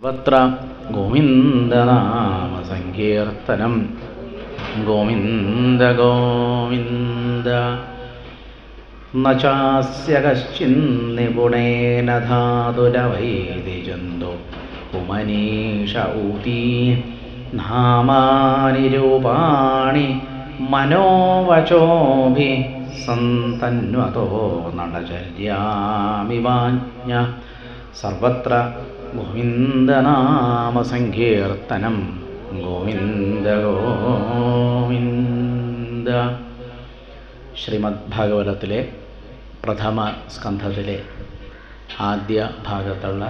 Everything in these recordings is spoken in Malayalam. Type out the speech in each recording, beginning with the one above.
സർവത്ര ഗോവിന്ദനാമസങ്കീർത്തനം. ഗോവിന്ദ ഗോവിന്ദ. ന ചാസ്യ കശ്ചിന്നിപുണേന ധാതുരവൈദിജന്തോ കുമനീഷ ഊതീ നാമാനി രൂപാണി മനോവചോഭി സന്തന്വതോ നടചര്യാമിവാജ്ഞ. സർവത്ര ഗോവിന്ദനാമസങ്കീർത്തനം. ഗോവിന്ദ ഗോവിന്ദ. ശ്രീമദ് ഭാഗവതത്തിലെ പ്രഥമ സ്കന്ധത്തിലെ ആദ്യ ഭാഗത്തുള്ള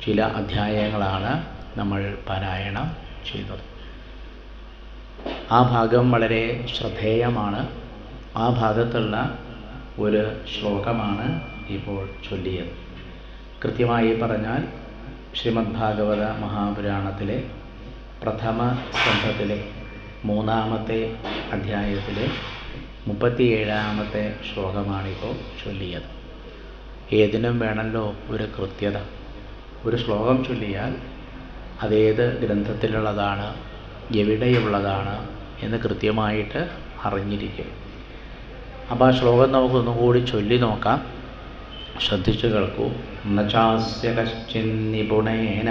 ചില അധ്യായങ്ങളാണ് നമ്മൾ പാരായണം ചെയ്തത്. ആ ഭാഗം വളരെ ശ്രദ്ധേയമാണ്. ആ ഭാഗത്തുള്ള ഒരു ശ്ലോകമാണ് ഇപ്പോൾ ചൊല്ലിയത്. കൃത്യമായി പറഞ്ഞാൽ ശ്രീമദ് ഭാഗവത മഹാപുരാണത്തിലെ പ്രഥമ സ്കന്ധത്തിലെ മൂന്നാമത്തെ അധ്യായത്തിലെ 37ാമത്തെ ശ്ലോകമാണിപ്പോൾ ചൊല്ലിയത്. ഏതിനും വേണമല്ലോ ഒരു കൃത്യത. ഒരു ശ്ലോകം ചൊല്ലിയാൽ അതേത് ഗ്രന്ഥത്തിലുള്ളതാണ്, എവിടെയുള്ളതാണ് എന്ന് കൃത്യമായിട്ട് അറിഞ്ഞിരിക്കും. അപ്പോൾ ആ ശ്ലോകം നമുക്കൊന്നുകൂടി ചൊല്ലി നോക്കാം. ശ്രദ്ധിച്ചു കേൾക്കൂ. ന ചാസ്യ കശ്ചിന്നിപുണേന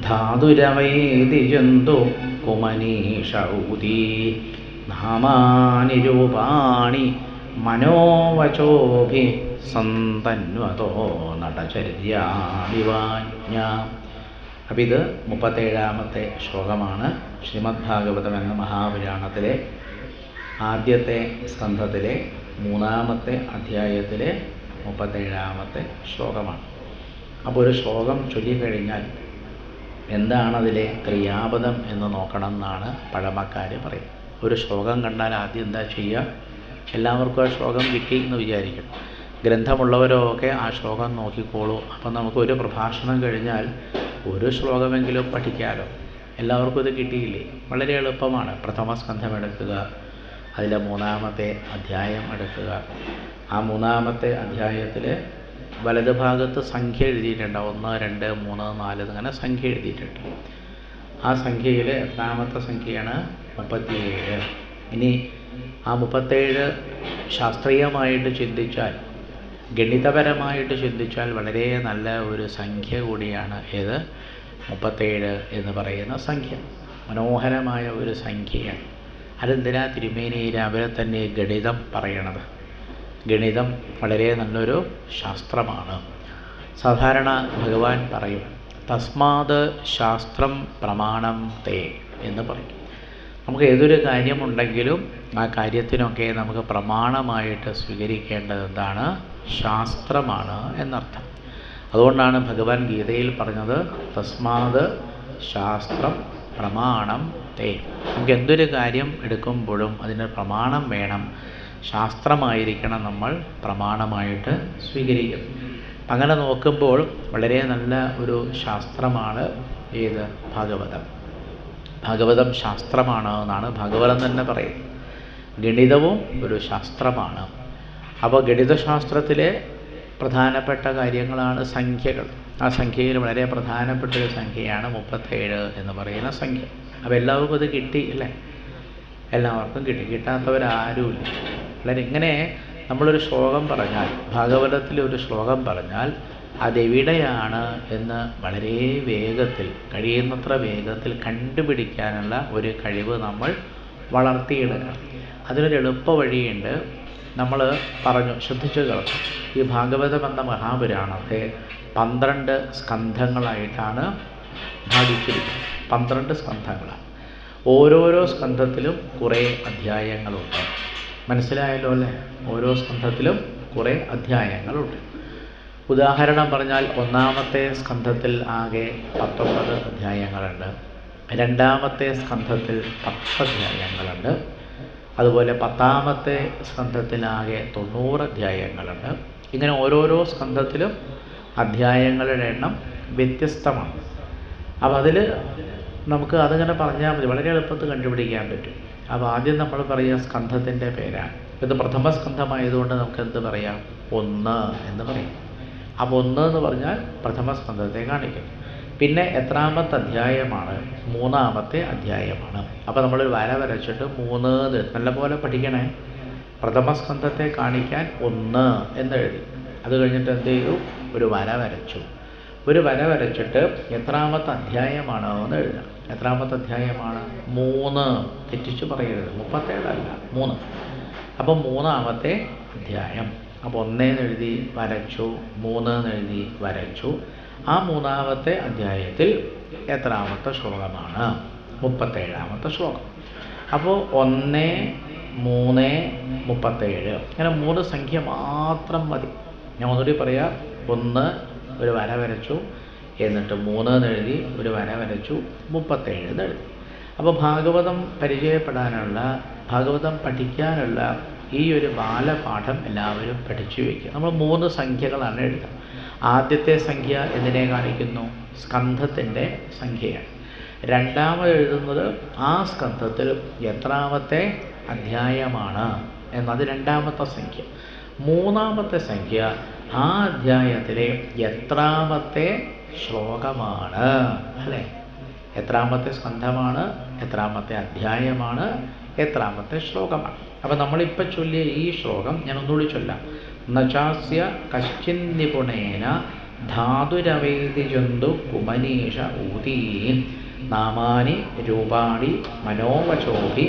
ധാതുരവൈദിജന്തോ കുമനീഷ ഊതീ നാമാനി രൂപാണി മനോവചോഭി സന്തന്വതോ നടചര്യാമിവാജ്ഞ. അപ്പം ഇത് 37ാമത്തെ ശ്ലോകമാണ്. ശ്രീമദ് ഭാഗവതം എന്ന മഹാപുരാണത്തിലെ ആദ്യത്തെ സ്കന്ധത്തിലെ മൂന്നാമത്തെ അധ്യായത്തിലെ 37ാമത്തെ ശ്ലോകമാണ്. അപ്പോൾ ഒരു ശ്ലോകം ചൊല്ലിക്കഴിഞ്ഞാൽ എന്താണതിലെ ക്രിയാപദം എന്ന് നോക്കണം എന്നാണ് പഴമക്കാർ പറയും. ഒരു ശ്ലോകം കണ്ടാൽ ആദ്യം എന്താ ചെയ്യുക? എല്ലാവർക്കും ആ ശ്ലോകം കിട്ടി എന്ന് വിചാരിക്കും. ഗ്രന്ഥമുള്ളവരോ ഒക്കെ ആ ശ്ലോകം നോക്കിക്കോളൂ. അപ്പം നമുക്കൊരു പ്രഭാഷണം കഴിഞ്ഞാൽ ഒരു ശ്ലോകമെങ്കിലും പഠിക്കാമല്ലോ. എല്ലാവർക്കും ഇത് കിട്ടിയില്ലേ? വളരെ എളുപ്പമാണ്. പ്രഥമ സ്കന്ധം എടുക്കുക, അതിലെ മൂന്നാമത്തെ അധ്യായം എടുക്കുക. ആ മൂന്നാമത്തെ അധ്യായത്തിൽ വലതുഭാഗത്ത് സംഖ്യ എഴുതിയിട്ടുണ്ട്. 1, 2, 3, 4 അങ്ങനെ സംഖ്യ എഴുതിയിട്ടുണ്ട്. ആ സംഖ്യയിൽ എത്രാമത്തെ സംഖ്യയാണ്? 37. ഇനി ആ 37 ശാസ്ത്രീയമായിട്ട് ചിന്തിച്ചാൽ, ഗണിതപരമായിട്ട് ചിന്തിച്ചാൽ വളരെ നല്ല ഒരു സംഖ്യ കൂടിയാണ് ഏത്? 37 എന്ന് പറയുന്ന സംഖ്യ. മനോഹരമായ ഒരു സംഖ്യയാണ്. അതെന്തിനാ തിരുമേനി രാവിലെ തന്നെ ഗണിതം പറയണത്? ഗണിതം വളരെ നല്ലൊരു ശാസ്ത്രമാണ്. സാധാരണ ഭഗവാൻ പറയും, തസ്മാത് ശാസ്ത്രം പ്രമാണം തേ എന്ന് പറയും. നമുക്ക് ഏതൊരു കാര്യമുണ്ടെങ്കിലും ആ കാര്യത്തിനൊക്കെ നമുക്ക് പ്രമാണമായിട്ട് സ്വീകരിക്കേണ്ടത് എന്താണ്? ശാസ്ത്രമാണ് എന്നർത്ഥം. അതുകൊണ്ടാണ് ഭഗവാൻ ഗീതയിൽ പറഞ്ഞത് തസ്മാത് ശാസ്ത്രം പ്രമാണം തേ. നമുക്ക് എന്തൊരു കാര്യം എടുക്കുമ്പോഴും അതിന് പ്രമാണം വേണം. ശാസ്ത്രമായിരിക്കണം നമ്മൾ പ്രമാണമായിട്ട് സ്വീകരിക്കുന്നത്. അങ്ങനെ നോക്കുമ്പോൾ വളരെ നല്ല ഒരു ശാസ്ത്രമാണ് ഏത്? ഭാഗവതം. ഭാഗവതം ശാസ്ത്രമാണ് എന്നാണ് ഭാഗവതം തന്നെ പറയുന്നത്. ഗണിതവും ഒരു ശാസ്ത്രമാണ്. അപ്പോൾ ഗണിതശാസ്ത്രത്തിലെ പ്രധാനപ്പെട്ട കാര്യങ്ങളാണ് സംഖ്യകൾ. ആ സംഖ്യയിൽ വളരെ പ്രധാനപ്പെട്ടൊരു സംഖ്യയാണ് 37 എന്ന് പറയുന്ന സംഖ്യ. അപ്പോൾ എല്ലാവർക്കും അത് കിട്ടി അല്ലേ? എല്ലാവർക്കും കിട്ടി. കിട്ടാത്തവരാരുമില്ല. വളരെ ഇങ്ങനെ നമ്മളൊരു ശ്ലോകം പറഞ്ഞാൽ, ഭാഗവതത്തിൽ ഒരു ശ്ലോകം പറഞ്ഞാൽ അതെവിടെയാണ് എന്ന് വളരെ വേഗത്തിൽ, കഴിയുന്നത്ര വേഗത്തിൽ കണ്ടുപിടിക്കാനുള്ള ഒരു കഴിവ് നമ്മൾ വളർത്തിയെടുക്കണം. അതിനൊരു എളുപ്പ വഴിയുണ്ട്. നമ്മൾ പറഞ്ഞു, ശ്രദ്ധിച്ചു കേൾക്കും. ഈ ഭാഗവതം എന്ന മഹാപുരാണത്തെ 12 സ്കന്ധങ്ങളായിട്ടാണ് ഭാഗിച്ചിരിക്കുന്നത്. 12 സ്കന്ധങ്ങളാണ്. ഓരോരോ സ്കന്ധത്തിലും കുറേ അധ്യായങ്ങളുണ്ട്. മനസ്സിലായല്ലോ അല്ലേ? ഓരോ സ്കന്ധത്തിലും കുറേ അധ്യായങ്ങളുണ്ട്. ഉദാഹരണം പറഞ്ഞാൽ ഒന്നാമത്തെ സ്കന്ധത്തിൽ ആകെ 19 അധ്യായങ്ങളുണ്ട്. രണ്ടാമത്തെ സ്കന്ധത്തിൽ 10 അധ്യായങ്ങളുണ്ട്. അതുപോലെ 10ാമത്തെ സ്കന്ധത്തിലാകെ 90 അധ്യായങ്ങളുണ്ട്. ഇങ്ങനെ ഓരോരോ സ്കന്ധത്തിലും അധ്യായങ്ങളുടെ എണ്ണം വ്യത്യസ്തമാണ്. അപ്പോൾ അതിൽ നമുക്ക് അതിങ്ങനെ പറഞ്ഞാൽ മതി, വളരെ എളുപ്പത്തിൽ കണ്ടുപിടിക്കാൻ പറ്റും. അപ്പോൾ ആദ്യം നമ്മൾ പറയുക സ്കന്ധത്തിൻ്റെ പേരാണ്. ഇത് പ്രഥമ സ്കന്ധമായതുകൊണ്ട് നമുക്ക് എന്ത് പറയാം? 1 എന്ന് പറയാം. അപ്പോൾ 1 എന്ന് പറഞ്ഞാൽ പ്രഥമ സ്കന്ധത്തെ കാണിക്കും. പിന്നെ എത്രാമത്തെ അധ്യായമാണ്? മൂന്നാമത്തെ അധ്യായമാണ്. അപ്പോൾ നമ്മളൊരു വര വരച്ചിട്ട് 3 നല്ലപോലെ പഠിക്കണേ. പ്രഥമസ്കന്ധത്തെ കാണിക്കാൻ 1 എന്നെഴുതി. അത് കഴിഞ്ഞിട്ട് എന്ത് ചെയ്തു? ഒരു വര വരച്ചു. ഒരു വര വരച്ചിട്ട് എത്രാമത്തെ അധ്യായമാണോ എന്ന് എഴുതണം. എത്രാമത്തെ അധ്യായമാണ്? 3. തെറ്റിച്ച് പറയരുത്, 37 അല്ല, 3. അപ്പോൾ മൂന്നാമത്തെ അധ്യായം. അപ്പോൾ 1 എന്നെഴുതി വരച്ചു, 3 എന്നെഴുതി വരച്ചു. ആ മൂന്നാമത്തെ അധ്യായത്തിൽ എത്രാമത്തെ ശ്ലോകമാണ്? 37ാമത്തെ ശ്ലോകം. അപ്പോൾ 1, 3, 37 അങ്ങനെ 3 സംഖ്യ മാത്രം മതി. ഞാൻ ഒന്നുകൂടി പറയാം. 1 ഒരു വര വരച്ചു, എന്നിട്ട് 3 എന്നെഴുതി ഒരു വര വരച്ചു, 37 എന്നെഴുതി. അപ്പോൾ ഭാഗവതം പരിചയപ്പെടാനുള്ള, ഭാഗവതം പഠിക്കാനുള്ള ഈ ഒരു ബാലപാഠം എല്ലാവരും പഠിച്ചു വയ്ക്കുക. നമ്മൾ 3 സംഖ്യകളാണ് എഴുതുക. ആദ്യത്തെ സംഖ്യ എന്തിനെ കാണിക്കുന്നു? സ്കന്ധത്തിൻ്റെ സംഖ്യയാണ്. രണ്ടാമത് എഴുതുന്നത് ആ സ്കന്ധത്തിൽ എത്രാമത്തെ അധ്യായമാണ് എന്നത് രണ്ടാമത്തെ സംഖ്യ. മൂന്നാമത്തെ സംഖ്യ ആ അധ്യായത്തിലെ എത്രാമത്തെ ശ്ലോകമാണ്, അല്ലേ? എത്രാമത്തെ സ്കന്ധമാണ്, എത്രാമത്തെ അധ്യായമാണ്, എത്രാമത്തെ ശ്ലോകമാണ്. അപ്പം നമ്മളിപ്പോൾ ചൊല്ലിയ ഈ ശ്ലോകം ഞാൻ ഒന്നുകൂടി ചൊല്ലാം. നചാസ്യ കശ്ചിന്നിപുണേന ധാതുരവേദി ജന്തു കുമനീഷ ഊതീ നാമാനി രൂപാണി മനോവചോഭി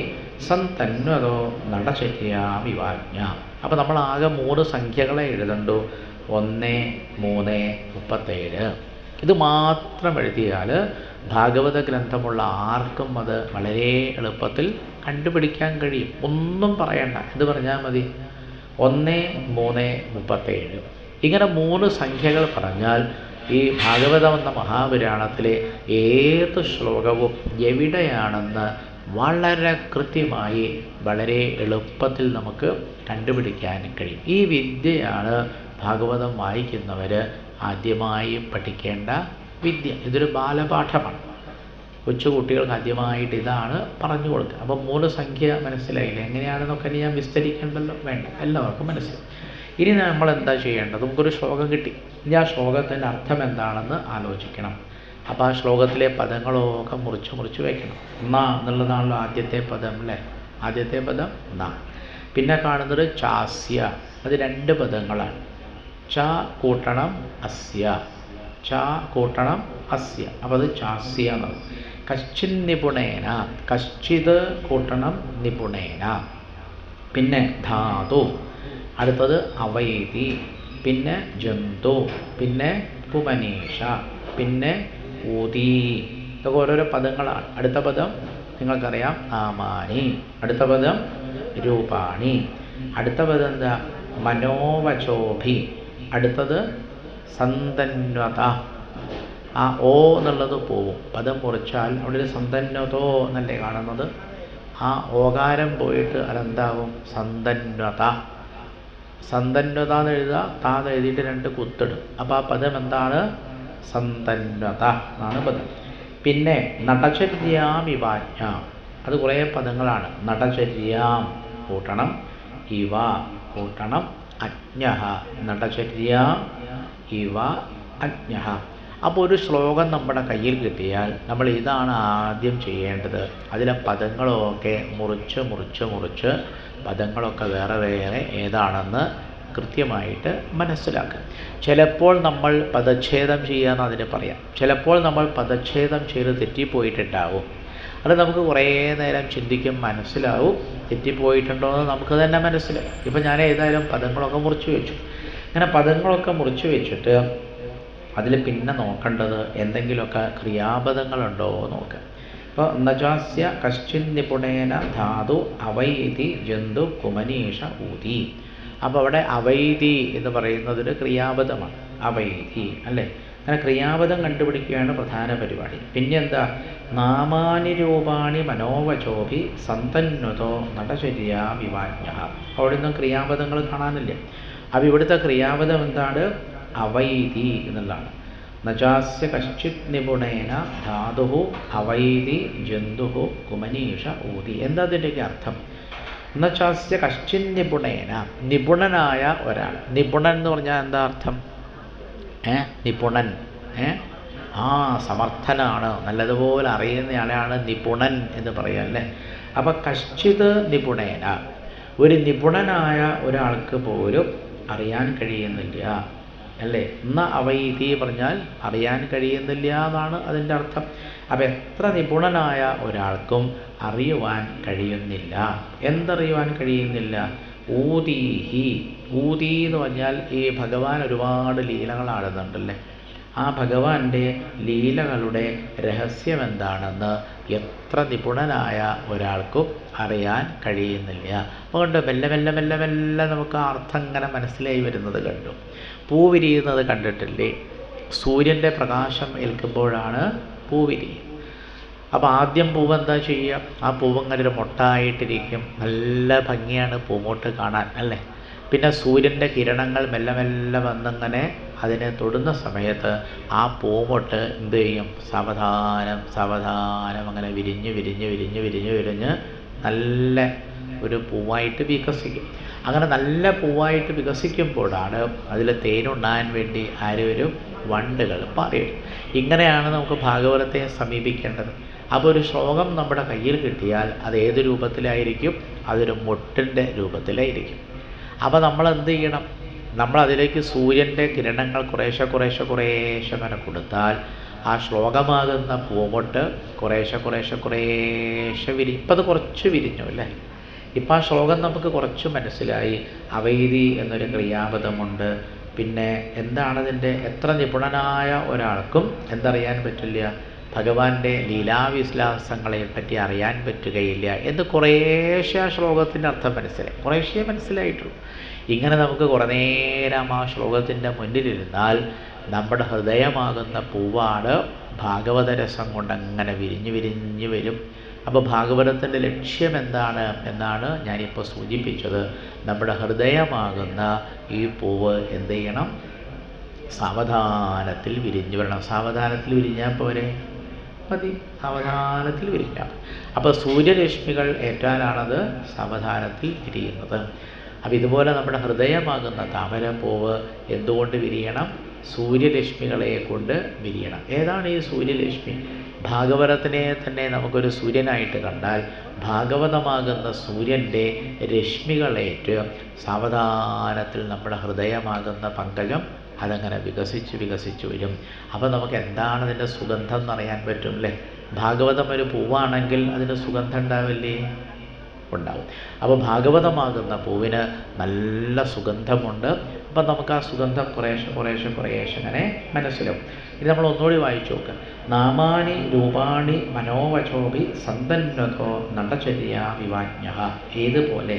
സന്തന്വതോ നടചര്യാമിവാജ്ഞ. അപ്പോൾ നമ്മൾ ആകെ 3 സംഖ്യകളെ എഴുതണ്ടു. 1, 3, 37. ഇത് മാത്രം എഴുതിയാൽ ഭാഗവത ഗ്രന്ഥമുള്ള ആർക്കും അത് വളരെ എളുപ്പത്തിൽ കണ്ടുപിടിക്കാൻ കഴിയും. ഒന്നും പറയണ്ട, ഇത് പറഞ്ഞാൽ മതി. 1, 3, 37 ഇങ്ങനെ 3 സംഖ്യകൾ പറഞ്ഞാൽ ഈ ഭാഗവതം എന്ന മഹാപുരാണത്തിലെ ഏത് ശ്ലോകവും എവിടെയാണെന്ന് വളരെ കൃത്യമായി, വളരെ എളുപ്പത്തിൽ നമുക്ക് കണ്ടുപിടിക്കാൻ കഴിയും. ഈ വിദ്യയാണ് ഭാഗവതം വായിക്കുന്നവർ ആദ്യമായി പഠിക്കേണ്ട വിദ്യ. ഇതൊരു ബാലപാഠമാണ്. കൊച്ചുകുട്ടികൾക്ക് ആദ്യമായിട്ട് ഇതാണ് പറഞ്ഞു കൊടുക്കുക. അപ്പം 3 സംഖ്യ മനസ്സിലായില്ല, എങ്ങനെയാണെന്നൊക്കെ ഞാൻ വിസ്തരിക്കേണ്ടല്ലോ, വേണ്ട, എല്ലാവർക്കും മനസ്സിലായി. ഇനി നമ്മൾ എന്താ ചെയ്യേണ്ടത്? നമുക്കൊരു ശ്ലോകം കിട്ടി. ഇനി ആ ശ്ലോകത്തിൻ്റെ അർത്ഥം എന്താണെന്ന് ആലോചിക്കണം. അപ്പോൾ ആ ശ്ലോകത്തിലെ പദങ്ങളൊക്കെ മുറിച്ച് വയ്ക്കണം. ന എന്നുള്ളതാണല്ലോ ആദ്യത്തെ പദം, അല്ലേ? ആദ്യത്തെ പദം ന. പിന്നെ കാണുന്നത് ചാസ്യ, അത് 2 പദങ്ങളാണ്. ച കൂട്ടണം അസ്യ, ച കൂട്ടണം അസ്യ, അപ്പോൾ അത് ചാസ്യ എന്നത്. കശ്ചിൻ നിപുണേന, കശ്ചിത് കൂട്ടണം നിപുണേന. പിന്നെ ധാതു, അടുത്തത് അവൈതി, പിന്നെ ജന്തു, പിന്നെ കുമനീഷ, പിന്നെ ഊതി. ഇതൊക്കെ ഓരോരോ പദങ്ങളാണ്. അടുത്ത പദം നിങ്ങൾക്കറിയാം, നാമാനി. അടുത്ത പദം രൂപാണി. അടുത്ത പദം എന്താ? മനോവചോഭി. അടുത്തത് സന്തന്വത. ആ ഓ എന്നുള്ളത് പോവും, പദം മുറിച്ചാൽ അവിടെ ഒരു സന്തന്വതോ എന്നല്ലേ കാണുന്നത്. ആ ഓകാരം പോയിട്ട് അതെന്താവും? സന്തന്വത. സന്തന്വത എന്ന് എഴുതുക, താന്ന് എഴുതിയിട്ട് 2 കുത്തിടും. അപ്പോൾ ആ പദം എന്താണ്? സന്തന്വത എന്നാണ് പദം. പിന്നെ നടചര്യാം ഇവാജ്ഞ, അത് കുറേ പദങ്ങളാണ്. നടചര്യാം കൂട്ടണം, ഇവ കൂട്ടണം, അജ്ഞഃ. നടചര്യാം ഇവ അജ്ഞഃ. അപ്പോൾ ഒരു ശ്ലോകം നമ്മുടെ കയ്യിൽ കിട്ടിയാൽ നമ്മൾ ഇതാണ് ആദ്യം ചെയ്യേണ്ടത്. അതിലെ പദങ്ങളൊക്കെ മുറിച്ച് പദങ്ങളൊക്കെ വേറെ വേറെ ഏതാണെന്ന് കൃത്യമായിട്ട് മനസ്സിലാക്കുക. ചിലപ്പോൾ നമ്മൾ പദച്ഛേദം ചെയ്യാമെന്ന് അതിന് പറയാം. ചിലപ്പോൾ നമ്മൾ പദച്ഛേദം ചെയ്ത് തെറ്റിപ്പോയിട്ടുണ്ടാവും. അത് നമുക്ക് കുറേ നേരം ചിന്തിക്കും, മനസ്സിലാവും. തെറ്റിപ്പോയിട്ടുണ്ടോ എന്ന് നമുക്ക് തന്നെ മനസ്സിലാവും. ഇപ്പം ഞാൻ ഏതായാലും പദങ്ങളൊക്കെ മുറിച്ച് വെച്ചു. അങ്ങനെ പദങ്ങളൊക്കെ മുറിച്ച് വെച്ചിട്ട് അതിൽ പിന്നെ നോക്കേണ്ടത് എന്തെങ്കിലുമൊക്കെ ക്രിയാപദങ്ങളുണ്ടോ നോക്കുക. ഇപ്പോൾ നജാസ്യ കശ്ചിൻ നിപുണേന ധാതു അവൈതി ജന്തു കുമനീഷ ഊതി. അപ്പോൾ അവിടെ അവൈതി എന്ന് പറയുന്നതൊരു ക്രിയാപദമാണ്. അവൈതി, അല്ലേ? അങ്ങനെ ക്രിയാപദം കണ്ടുപിടിക്കുകയാണ് പ്രധാന പരിപാടി. പിന്നെ എന്താ? നാമാനി രൂപാണി മനോവചോഭി സന്തന്വതോ നടചര്യാ വിവാജ്ഞ. അവിടെ നിന്നും ക്രിയാപദങ്ങൾ കാണാനില്ല. അപ്പോൾ ഇവിടുത്തെ ക്രിയാപദം എന്താണ്? അവൈതി എന്നുള്ളതാണ്. നജാസ്യ കശ്ചിത് നിപുണേന ധാതു അവൈതി ജന്തു കുമനീഷ ഊതി. എന്താ അതിൻ്റെയൊക്കെ അർത്ഥം? നജാസ്യ കശ്ചിൻ നിപുണേന, നിപുണനായ ഒരാൾ. നിപുണൻ എന്ന് പറഞ്ഞാൽ എന്താ അർത്ഥം? നിപുണൻ സമർത്ഥനാണ്, നല്ലതുപോലെ അറിയുന്നയാളാണ് നിപുണൻ എന്ന് പറയാം അല്ലേ. അപ്പം കശ്ചിത് നിപുണേന, ഒരു നിപുണനായ ഒരാൾക്ക് പോലും അറിയാൻ കഴിയുന്നില്ല അല്ലേ. അവൈതി പറഞ്ഞാൽ അറിയാൻ കഴിയുന്നില്ല എന്നാണ് അതിൻ്റെ അർത്ഥം. അപ്പം എത്ര നിപുണനായ ഒരാൾക്കും അറിയുവാൻ കഴിയുന്നില്ല. എന്തറിയുവാൻ കഴിയുന്നില്ല? ഊതീഹി. ഊതി എന്ന് പറഞ്ഞാൽ ഈ ഭഗവാൻ ഒരുപാട് ലീലകൾ ആടുന്നുണ്ടല്ലേ. ആ ഭഗവാന്റെ ലീലകളുടെ രഹസ്യം എന്താണെന്ന് എത്ര നിപുണനായ ഒരാൾക്കും അറിയാൻ കഴിയുന്നില്ല. അതുകൊണ്ട് മെല്ലെ മെല്ലെ മെല്ലെ മെല്ലെ നമുക്ക് ആ അർത്ഥം ഇങ്ങനെ മനസ്സിലായി വരുന്നത് കണ്ടു. പൂ വിരിയുന്നത് കണ്ടിട്ടില്ലേ? സൂര്യൻ്റെ പ്രകാശം ഏൽക്കുമ്പോഴാണ് പൂ വിരിയുക. അപ്പോൾ ആദ്യം പൂവ് എന്താ ചെയ്യുക? ആ പൂവ് ഇങ്ങനെ ഒരു മൊട്ടായിട്ടിരിക്കും, നല്ല ഭംഗിയാണ് പൂമൊട്ട് കാണാൻ അല്ലേ. പിന്നെ സൂര്യൻ്റെ കിരണങ്ങൾ മെല്ലെ മെല്ലെ വന്നിങ്ങനെ അതിനെ തൊടുന്ന സമയത്ത് ആ പൂമൊട്ട് എന്ത് ചെയ്യും? സാവധാനം സാവധാനം അങ്ങനെ വിരിഞ്ഞ് വിരിഞ്ഞ് വിരിഞ്ഞ് വിരിഞ്ഞ് വിരിഞ്ഞ് നല്ല ഒരു പൂവായിട്ട് വികസിക്കും. അങ്ങനെ നല്ല പൂവായിട്ട് വികസിക്കുമ്പോഴാണ് അതിൽ തേനുണ്ണാൻ വേണ്ടി ആരും വണ്ടുകൾ പറയും. ഇങ്ങനെയാണ് നമുക്ക് ഭാഗവതത്തെ സമീപിക്കേണ്ടത്. അപ്പോൾ ഒരു ശ്ലോകം നമ്മുടെ കയ്യിൽ കിട്ടിയാൽ അത് ഏത് രൂപത്തിലായിരിക്കും? അതൊരു മൊട്ടിൻ്റെ രൂപത്തിലായിരിക്കും. അപ്പോൾ നമ്മൾ എന്ത് ചെയ്യണം? നമ്മളതിലേക്ക് സൂര്യൻ്റെ കിരണങ്ങൾ കുറേശ്ശെ കുറേശ്ശെ കുറേശ്ശെ അങ്ങനെ കൊടുത്താൽ ആ ശ്ലോകമാകുന്ന പൂമൊട്ട് കുറേശ്ശെ കുറേശ്ശെ കുറേശ്ശെ ഇപ്പം അത് കുറച്ച് വിരിഞ്ഞു അല്ലേ. ഇപ്പം ആ ശ്ലോകം നമുക്ക് കുറച്ച് മനസ്സിലായി. അവൈതി എന്നൊരു ക്രിയാപദമുണ്ട്. പിന്നെ എന്താണതിൻ്റെ? എത്ര നിപുണനായ ഒരാൾക്കും എന്തറിയാൻ പറ്റില്ല? ഭഗവാന്റെ ലീലാവിലാസങ്ങളെ പറ്റി അറിയാൻ പറ്റുകയില്ല എന്ന് കുറേശ്ശെ ആ ശ്ലോകത്തിൻ്റെ അർത്ഥം മനസ്സിലായി. കുറേശ്ശേ മനസ്സിലായിട്ടുള്ളൂ. ഇങ്ങനെ നമുക്ക് കുറേ നേരം ആ ശ്ലോകത്തിൻ്റെ മുന്നിലിരുന്നാൽ നമ്മുടെ ഹൃദയമാകുന്ന പൂവാണ് ഭാഗവത രസം കൊണ്ടങ്ങനെ വിരിഞ്ഞ് വിരിഞ്ഞ് വരും. അപ്പോൾ ഭാഗവതത്തിൻ്റെ ലക്ഷ്യം എന്താണ് എന്നാണ് ഞാനിപ്പോൾ സൂചിപ്പിച്ചത്. നമ്മുടെ ഹൃദയമാകുന്ന ഈ പൂവ് എന്ത് ചെയ്യണം? സാവധാനത്തിൽ വിരിഞ്ഞു വരണം. സാവധാനത്തിൽ വിരിഞ്ഞാൽ പോരെ? മതി, സാവധാനത്തിൽ വിരിഞ്ഞാൽ. അപ്പോൾ സൂര്യരശ്മികൾ ഏറ്റാലാണത് സാവധാനത്തിൽ വിരിയുന്നത്. അപ്പോൾ ഇതുപോലെ നമ്മുടെ ഹൃദയമാകുന്ന താമരപ്പൂവ് എന്തുകൊണ്ട് വിരിയണം? സൂര്യരശ്മികളെ കൊണ്ട് വിരിയണം. ഏതാണ് ഈ സൂര്യരശ്മി? ഭാഗവതത്തിനെ തന്നെ നമുക്കൊരു സൂര്യനായിട്ട് കണ്ടാൽ ഭാഗവതമാകുന്ന സൂര്യൻ്റെ രശ്മികളേറ്റ് സാവധാനത്തിൽ നമ്മുടെ ഹൃദയമാകുന്ന പങ്കജം അതങ്ങനെ വികസിച്ച് വികസിച്ച് വരും. അപ്പോൾ നമുക്ക് എന്താണ് അതിൻ്റെ സുഗന്ധം എന്നറിയാൻ പറ്റും അല്ലേ. ഭാഗവതം ഒരു പൂവാണെങ്കിൽ അതിന് സുഗന്ധം ഉണ്ടാവില്ലേ? ഉണ്ടാവും. അപ്പോൾ ഭാഗവതമാകുന്ന പൂവിന് നല്ല സുഗന്ധമുണ്ട്. അപ്പം നമുക്ക് ആ സുഗന്ധം കുറേശ്ശെ കുറേശ്ശെ കുറേശ്ശെ അങ്ങനെ മനസ്സിലാവും. ഇത് നമ്മൾ ഒന്നുകൂടി വായിച്ചു നോക്കുക. നാമാനി രൂപാണി മനോവചോപി സന്തന്നതോ നടചര്യാം ഇവാജ്ഞ. ഏതുപോലെ?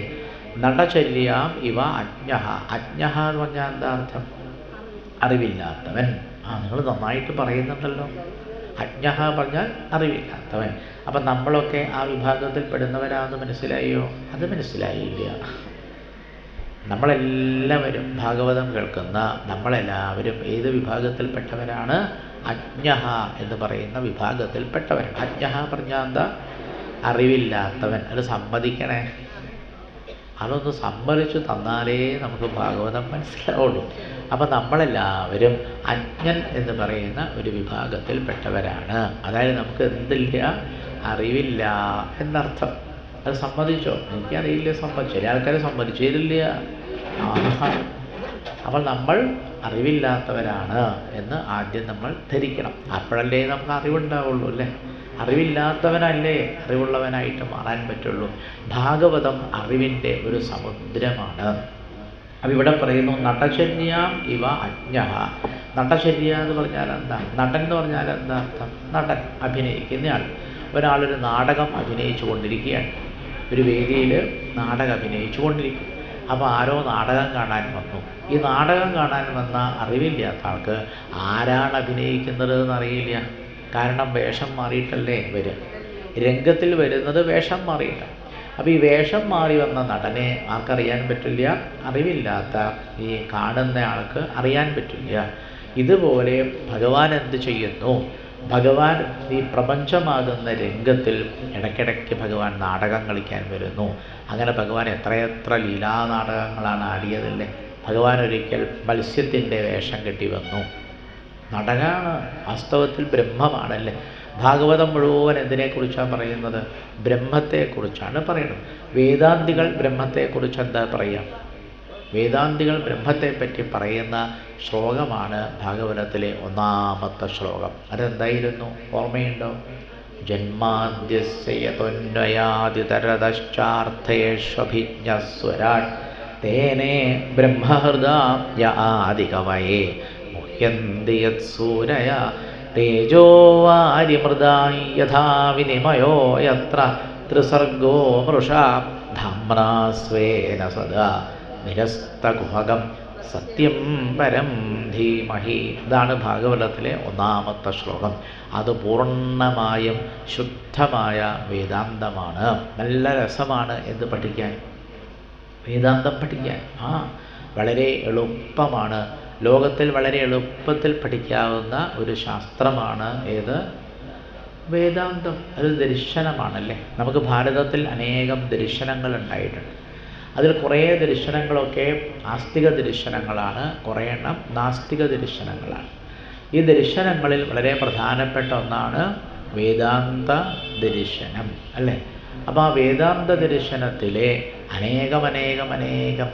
നടചര്യാം ഇവ അജ്ഞ. അജ്ഞ എന്ന് പറഞ്ഞാൽ എന്താ അർത്ഥം? അറിവില്ലാത്തവൻ. നിങ്ങൾ നന്നായിട്ട് പറയുന്നുണ്ടല്ലോ. അജ്ഞ പറഞ്ഞാൽ അറിവില്ലാത്തവൻ. അപ്പം നമ്മളൊക്കെ ആ വിഭാഗത്തിൽ പെടുന്നവരാണെന്ന് മനസ്സിലായോ? അത് മനസ്സിലായില്ല. നമ്മളെല്ലാവരും ഭാഗവതം കേൾക്കുന്ന നമ്മളെല്ലാവരും ഏത് വിഭാഗത്തിൽപ്പെട്ടവരാണ്? അജ്ഞ എന്ന് പറയുന്ന വിഭാഗത്തിൽപ്പെട്ടവൻ. അജ്ഞ പറഞ്ഞാൽ എന്താ? അറിവില്ലാത്തവൻ. അത് സമ്മതിക്കണേ. അതൊന്ന് സമ്മതിച്ചു തന്നാലേ നമുക്ക് ഭാഗവതം മനസ്സിലാവുള്ളൂ. അപ്പം നമ്മളെല്ലാവരും അജ്ഞൻ എന്ന് പറയുന്ന ഒരു വിഭാഗത്തിൽപ്പെട്ടവരാണ്. അതായത് നമുക്ക് എന്തില്ല? അറിവില്ല എന്നർത്ഥം. അത് സമ്മതിച്ചോ? എനിക്കറിയില്ല. ചില ആൾക്കാർ സമ്മതിച്ചില്ല. അപ്പോൾ നമ്മൾ അറിവില്ലാത്തവരാണ് എന്ന് ആദ്യം നമ്മൾ ധരിക്കണം. അപ്പോഴല്ലേ നമുക്ക് അറിവുണ്ടാവുള്ളൂ അല്ലേ. അറിവില്ലാത്തവനല്ലേ അറിവുള്ളവനായിട്ട് മാറാൻ പറ്റുള്ളൂ. ഭാഗവതം അറിവിൻ്റെ ഒരു സമുദ്രമാണ്. അപ്പം ഇവിടെ പറയുന്നു നടചര്യാം ഇവ അജ്ഞ. നടചര്യ എന്ന് പറഞ്ഞാൽ എന്താ? നടൻ എന്ന് പറഞ്ഞാൽ എന്താ അർത്ഥം? നടൻ, അഭിനയിക്കുന്നയാൾ. ഒരാളൊരു നാടകം അഭിനയിച്ചു കൊണ്ടിരിക്കുകയാണ്. ഒരു വേദിയിൽ നാടകം അഭിനയിച്ചു കൊണ്ടിരിക്കും. അപ്പോൾ ആരോ നാടകം കാണാൻ വന്നു. ഈ നാടകം കാണാൻ വന്ന അറിവില്ലാത്ത ആൾക്ക് ആരാണ് അഭിനയിക്കുന്നത് എന്നറിയില്ല. കാരണം വേഷം മാറിയിട്ടല്ലേ വരിക. രംഗത്തിൽ വരുന്നത് വേഷം മാറിയില്ല. അപ്പോൾ ഈ വേഷം മാറി വന്ന നടനെ ആർക്കറിയാൻ പറ്റില്ല? അറിവില്ലാത്ത ഈ കാണുന്ന ആൾക്ക് അറിയാൻ പറ്റില്ല. ഇതുപോലെ ഭഗവാൻ എന്ത് ചെയ്യുന്നു? ഭഗവാൻ ഈ പ്രപഞ്ചമാകുന്ന രംഗത്തിൽ ഇടയ്ക്കിടയ്ക്ക് ഭഗവാൻ നാടകം കളിക്കാൻ വരുന്നു. അങ്ങനെ ഭഗവാൻ എത്രയെത്ര ലീലാനാടകങ്ങളാണ് ആടിയതല്ലേ. ഭഗവാൻ ഒരിക്കൽ മത്സ്യത്തിൻ്റെ വേഷം കെട്ടി വന്നു. നടനാണ്, വാസ്തവത്തിൽ ബ്രഹ്മമാണല്ലേ. ഭാഗവതം മുഴുവൻ എന്തിനെക്കുറിച്ചാണ് പറയുന്നത്? ബ്രഹ്മത്തെക്കുറിച്ചാണ് പറയുന്നത്. വേദാന്തികൾ ബ്രഹ്മത്തെക്കുറിച്ച് എന്താ പറയുക? വേദാന്തികൾ ബ്രഹ്മത്തെപ്പറ്റി പറയുന്ന ശ്ലോകമാണ് ഭാഗവതത്തിലെ ഒന്നാമത്തെ ശ്ലോകം. അതെന്തായിരുന്നു? ഓർമ്മയുണ്ടോ? ജന്മാദ്യസ്യ യതൊന്വയാദിതരതശ്ചാർത്ഥയേഷ്വഭിജ്ഞസ്വരാട് തേനേ ബ്രഹ്മഹൃദായ ആദികവയേ മുഹ്യന്തി യത്സൂരയ തേജോ വാരിമൃതായി യഥാ വിനിമയോ യത്ര ത്രിസർഗോ മൃഷാ ധാമ്നാ സ്വേന സദാ നിരസ്തകുഹകം സത്യം പരം ധീമഹി. ഇതാണ് ഭാഗവതത്തിലെ ഒന്നാമത്തെ ശ്ലോകം. അത് പൂർണ്ണമായും ശുദ്ധമായ വേദാന്തമാണ്. നല്ല രസമാണ് എന്ത് പഠിക്കാൻ? വേദാന്തം പഠിക്കാൻ. വളരെ എളുപ്പമാണ്. ലോകത്തിൽ വളരെ എളുപ്പത്തിൽ പഠിക്കാവുന്ന ഒരു ശാസ്ത്രമാണ് ഏത്? വേദാന്തം. അത് ദർശനമാണല്ലേ. നമുക്ക് ഭാരതത്തിൽ അനേകം ദർശനങ്ങൾ ഉണ്ടായിട്ടുണ്ട്. അതിൽ കുറേ ദർശനങ്ങളൊക്കെ ആസ്തിക ദർശനങ്ങളാണ്, കുറേ എണ്ണം നാസ്തിക ദർശനങ്ങളാണ്. ഈ ദർശനങ്ങളിൽ വളരെ പ്രധാനപ്പെട്ട ഒന്നാണ് വേദാന്ത ദർശനം അല്ലേ. അപ്പോൾ ആ വേദാന്ത ദർശനത്തിലെ അനേകം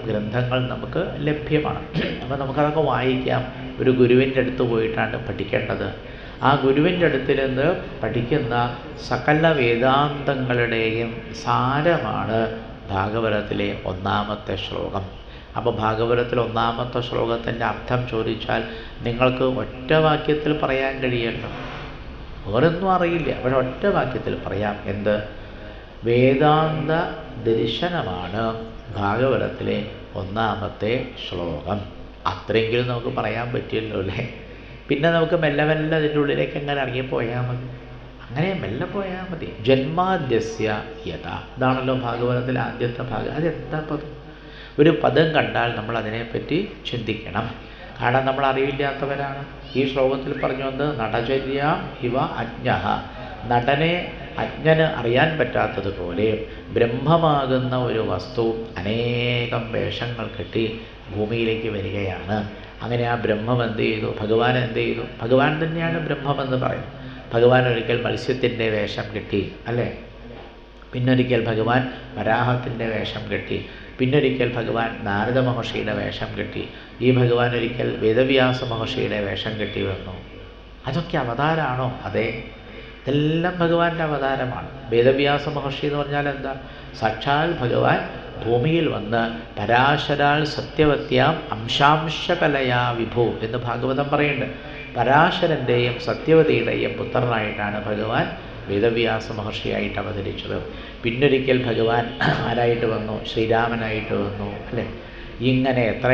ഗ്രന്ഥങ്ങൾ നമുക്ക് ലഭ്യമാണ്. അപ്പോൾ നമുക്കതൊക്കെ വായിക്കാം. ഒരു ഗുരുവിൻ്റെ അടുത്ത് പോയിട്ടാണ് പഠിക്കേണ്ടത്. ആ ഗുരുവിൻ്റെ അടുത്തിൽ നിന്ന് പഠിക്കുന്ന സകല വേദാന്തങ്ങളുടെയും സാരമാണ് ഭാഗവതത്തിലെ ഒന്നാമത്തെ ശ്ലോകം. അപ്പോൾ ഭാഗവതത്തിലെ ഒന്നാമത്തെ ശ്ലോകത്തിൻ്റെ അർത്ഥം ചോദിച്ചാൽ നിങ്ങൾക്ക് ഒറ്റ വാക്യത്തിൽ പറയാൻ കഴിയല്ലോ. വേറൊന്നും അറിയില്ല, പക്ഷെ ഒറ്റ വാക്യത്തിൽ പറയാം. എന്ത്? വേദാന്ത ദർശനമാണ് ഭാഗവതത്തിലെ ഒന്നാമത്തെ ശ്ലോകം. അത്രയെങ്കിലും നമുക്ക് പറയാൻ പറ്റിയല്ലോ അല്ലേ. പിന്നെ നമുക്ക് മെല്ലെ മെല്ലെ അതിൻ്റെ ഉള്ളിലേക്ക് എങ്ങനെ ഇറങ്ങിപ്പോയാൽ മതി. അങ്ങനെ മെല്ലെ പോയാൽ മതി. ജന്മാദ്യസ്യ യഥ, ഇതാണല്ലോ ഭാഗവതത്തിലെ ആദ്യത്തെ ഭാഗം. അതെന്താ പദം? ഒരു പദം കണ്ടാൽ നമ്മൾ അതിനെപ്പറ്റി ചിന്തിക്കണം. കാരണം നമ്മൾ അറിവില്ലാത്തവരാണ്. ഈ ശ്ലോകത്തിൽ പറഞ്ഞു വന്ന് നടചര്യ ഇവ അജ്ഞ, നടനെ അജ്ഞന് അറിയാൻ പറ്റാത്തതുപോലെ ബ്രഹ്മമാകുന്ന ഒരു വസ്തു അനേകം വേഷങ്ങൾ കെട്ടി ഭൂമിയിലേക്ക് വരികയാണ്. അങ്ങനെ ആ ബ്രഹ്മം എന്ത് ചെയ്തു? ഭഗവാൻ എന്ത് ചെയ്തു? ഭഗവാൻ തന്നെയാണ് ബ്രഹ്മമെന്ന് പറയുന്നത്. ഭഗവാൻ ഒരിക്കൽ മത്സ്യത്തിൻ്റെ വേഷം കെട്ടി അല്ലേ. പിന്നൊരിക്കൽ ഭഗവാൻ വരാഹത്തിൻ്റെ വേഷം കെട്ടി. പിന്നൊരിക്കൽ ഭഗവാൻ നാരദ മഹർഷിയുടെ വേഷം കെട്ടി. ഈ ഭഗവാൻ ഒരിക്കൽ വേദവ്യാസ മഹർഷിയുടെ വേഷം കെട്ടി വന്നു. അതൊക്കെ അവതാരമാണോ? അതെ, ഇതെല്ലാം ഭഗവാന്റെ അവതാരമാണ്. വേദവ്യാസ മഹർഷി എന്ന് പറഞ്ഞാൽ എന്താ? സാക്ഷാൽ ഭഗവാൻ ഭൂമിയിൽ വന്ന് പരാശരാൽ സത്യവത്യാം അംശാംശകലയാ വിഭു എന്ന് ഭാഗവതം പറയുന്നുണ്ട്. പരാശരൻ്റെയും സത്യവതിയുടെയും പുത്രനായിട്ടാണ് ഭഗവാൻ വേദവ്യാസ മഹർഷിയായിട്ട് അവതരിച്ചത്. പിന്നൊരിക്കൽ ഭഗവാൻ ആരായിട്ട് വന്നു? ശ്രീരാമനായിട്ട് വന്നു അല്ലേ. ഇങ്ങനെ എത്ര